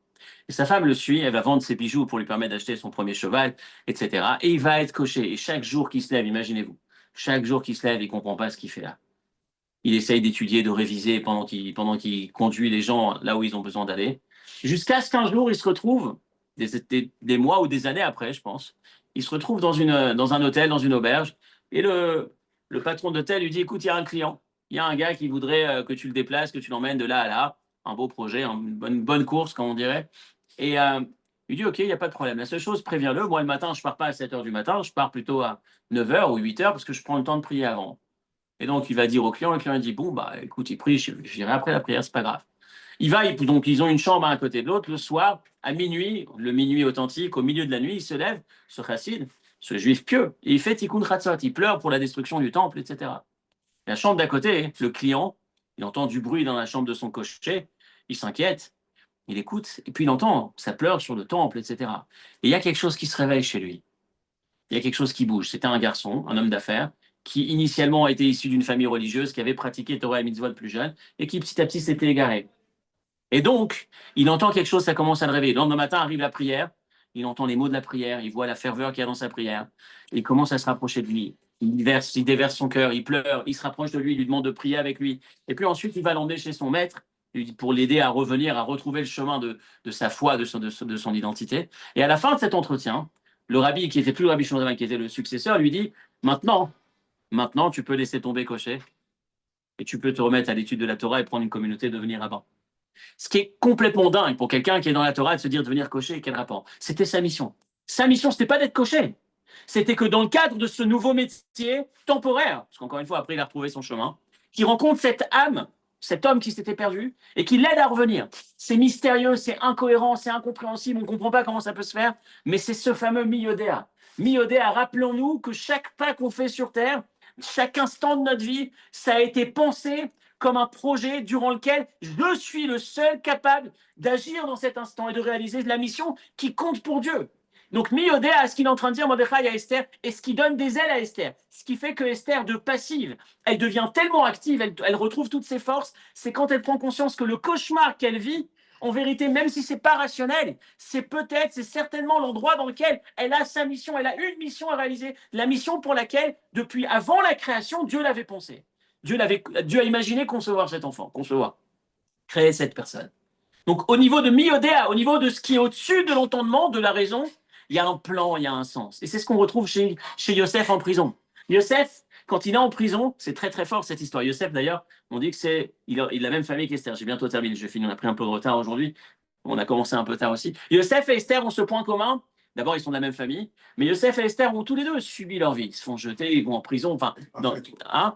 Et sa femme le suit, elle va vendre ses bijoux pour lui permettre d'acheter son premier cheval, etc. Et il va être coché. Et chaque jour qu'il se lève, imaginez-vous, chaque jour qu'il se lève, il comprend pas ce qu'il fait là. Il essaye d'étudier, de réviser pendant qu'il conduit les gens là où ils ont besoin d'aller. Jusqu'à ce qu'un jour, il se retrouve, des mois ou des années après, je pense, il se retrouve dans un hôtel, dans une auberge, et le patron d'hôtel lui dit, écoute, il y a un client, il y a un gars qui voudrait que tu le déplaces, que tu l'emmènes de là à là, un beau projet, une bonne course, comme on dirait. Et il dit, OK, il n'y a pas de problème. La seule chose, préviens-le, moi, le matin, je ne pars pas à 7 h du matin, je pars plutôt à 9 h ou 8 h parce que je prends le temps de prier avant. Et donc, il va dire au client, le client dit, bon, bah, écoute, il prie, j'irai après la prière, c'est pas grave. Donc, ils ont une chambre à un côté de l'autre. Le soir, à minuit, le minuit authentique, au milieu de la nuit, il se lève, ce chassid, ce juif pieux, et il fait tikkun chatzot, il pleure pour la destruction du temple, etc. La chambre d'à côté, le client, il entend du bruit dans la chambre de son cocher, il s'inquiète, il écoute, et puis il entend, ça pleure sur le temple, etc. Et il y a quelque chose qui se réveille chez lui. Il y a quelque chose qui bouge. C'était un garçon, un homme d'affaires, qui initialement était issu d'une famille religieuse, qui avait pratiqué Torah et Mitzvot plus jeune, et qui petit à petit s'était égaré. Et donc, il entend quelque chose, ça commence à le réveiller. Le lendemain matin arrive la prière, il entend les mots de la prière, il voit la ferveur qu'il y a dans sa prière, il commence à se rapprocher de lui. Il déverse son cœur, il pleure, il se rapproche de lui, il lui demande de prier avec lui. Et puis ensuite, il va l'emmener chez son maître pour l'aider à revenir, à retrouver le chemin de sa foi, de son identité. Et à la fin de cet entretien, le rabbi, qui était plus le rabbi Shlomo, qui était le successeur, lui dit, maintenant, tu peux laisser tomber Kosher et tu peux te remettre à l'étude de la Torah et prendre une communauté, devenir rabbin. Ce qui est complètement dingue pour quelqu'un qui est dans la Torah de se dire devenir cocher, quel rapport? C'était sa mission. Sa mission, c'était pas d'être cocher. C'était que dans le cadre de ce nouveau métier temporaire, parce qu'encore une fois, après, il a retrouvé son chemin, qu'il rencontre cette âme, cet homme qui s'était perdu, et qui l'aide à revenir. C'est mystérieux, c'est incohérent, c'est incompréhensible, on ne comprend pas comment ça peut se faire, mais c'est ce fameux Miyodéa. Miyodéa, rappelons-nous que chaque pas qu'on fait sur Terre, chaque instant de notre vie, ça a été pensé comme un projet durant lequel je suis le seul capable d'agir dans cet instant et de réaliser la mission qui compte pour Dieu. Donc, Miyodéa, ce qu'il est en train de dire Mordechai à Esther, et ce qui donne des ailes à Esther, ce qui fait que Esther, de passive, elle devient tellement active, elle retrouve toutes ses forces, c'est quand elle prend conscience que le cauchemar qu'elle vit, en vérité, même si c'est pas rationnel, c'est certainement l'endroit dans lequel elle a sa mission, elle a une mission à réaliser, la mission pour laquelle, depuis avant la création, Dieu l'avait pensée. Dieu a imaginé concevoir cet enfant, créer cette personne. Donc, au niveau de Miyodéa, au niveau de ce qui est au-dessus de l'entendement, de la raison, il y a un plan, il y a un sens. Et c'est ce qu'on retrouve chez Yosef en prison. Yosef, quand il est en prison, c'est très très fort cette histoire. Yosef, d'ailleurs, on dit que il a la même famille qu'Esther. J'ai bientôt terminé, je vais finir, on a pris un peu de retard aujourd'hui. On a commencé un peu tard aussi. Yosef et Esther ont ce point commun. D'abord, ils sont de la même famille, mais Yosef et Esther ont tous les deux subi leur vie. Ils se font jeter, ils vont en prison, enfin,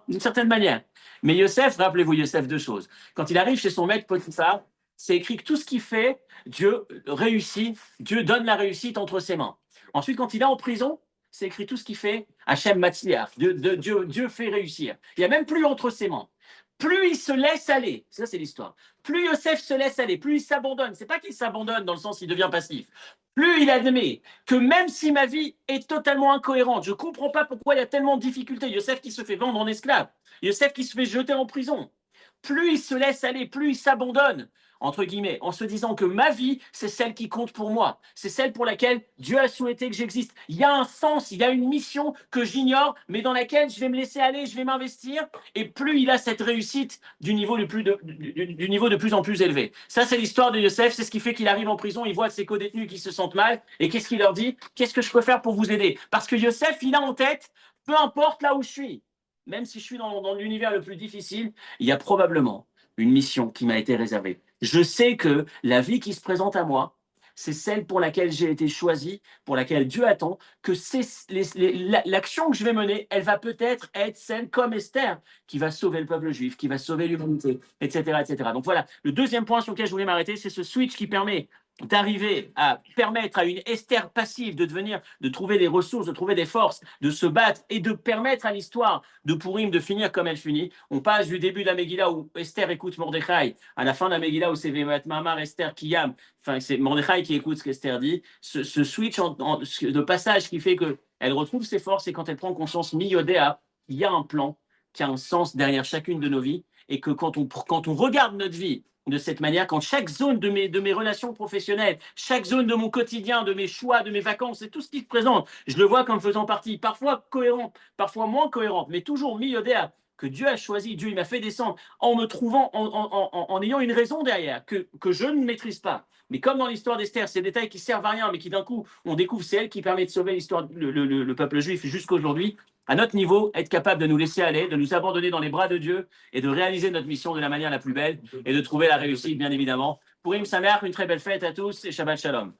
d'une certaine manière. Mais Yosef, rappelez-vous Yosef, deux choses. Quand il arrive chez son maître Potiphar, c'est écrit que tout ce qu'il fait, Dieu réussit, Dieu donne la réussite entre ses mains. Ensuite, quand il est en prison, c'est écrit tout ce qu'il fait, Hachem Matzliach, Dieu fait réussir. Il n'y a même plus entre ses mains. Plus il se laisse aller, ça c'est l'histoire, plus Yosef se laisse aller, plus il s'abandonne. C'est pas qu'il s'abandonne dans le sens qu'il devient passif. Plus il admet que même si ma vie est totalement incohérente, je ne comprends pas pourquoi il y a tellement de difficultés. Yosef qui se fait vendre en esclave, Yosef qui se fait jeter en prison. Plus il se laisse aller, plus il s'abandonne, entre guillemets, en se disant que ma vie, c'est celle qui compte pour moi. C'est celle pour laquelle Dieu a souhaité que j'existe. Il y a un sens, il y a une mission que j'ignore, mais dans laquelle je vais me laisser aller, je vais m'investir. Et plus il a cette réussite du niveau de plus en plus élevé. Ça, c'est l'histoire de Yosef. C'est ce qui fait qu'il arrive en prison, il voit ses co-détenus qui se sentent mal. Et qu'est-ce qu'il leur dit? Qu'est-ce que je peux faire pour vous aider? Parce que Yosef, il a en tête, peu importe là où je suis, même si je suis dans l'univers le plus difficile, il y a probablement une mission qui m'a été réservée. Je sais que la vie qui se présente à moi, c'est celle pour laquelle j'ai été choisi, pour laquelle Dieu attend, que l'action que je vais mener, elle va peut-être être celle comme Esther, qui va sauver le peuple juif, qui va sauver l'humanité, etc., etc. Donc voilà, le deuxième point sur lequel je voulais m'arrêter, c'est ce switch qui permet d'arriver à permettre à une Esther passive de trouver des ressources, de trouver des forces, de se battre et de permettre à l'histoire de Purim de finir comme elle finit. On passe du début de la Megillah où Esther écoute Mordechai, à la fin de la Megillah où c'est Vemat Mamar Esther Kiyam, enfin c'est Mordechai qui écoute ce qu'Esther dit, ce switch de passage qui fait qu'elle retrouve ses forces et quand elle prend conscience Miyodéa, il y a un plan, qui a un sens derrière chacune de nos vies et que quand on regarde notre vie de cette manière, quand chaque zone de mes relations professionnelles, chaque zone de mon quotidien, de mes choix, de mes vacances, et tout ce qui se présente, je le vois comme faisant partie, parfois cohérente, parfois moins cohérente, mais toujours Miyodéa, que Dieu a choisi, Dieu il m'a fait descendre en me trouvant, en ayant une raison derrière, que je ne maîtrise pas. Mais comme dans l'histoire d'Esther, ces détails qui servent à rien, mais qui d'un coup, on découvre, c'est elle qui permet de sauver l'histoire, le peuple juif jusqu'à aujourd'hui. À notre niveau, être capable de nous laisser aller, de nous abandonner dans les bras de Dieu et de réaliser notre mission de la manière la plus belle et de trouver la réussite, bien évidemment. Purim Sameach, une très belle fête à tous et Shabbat Shalom.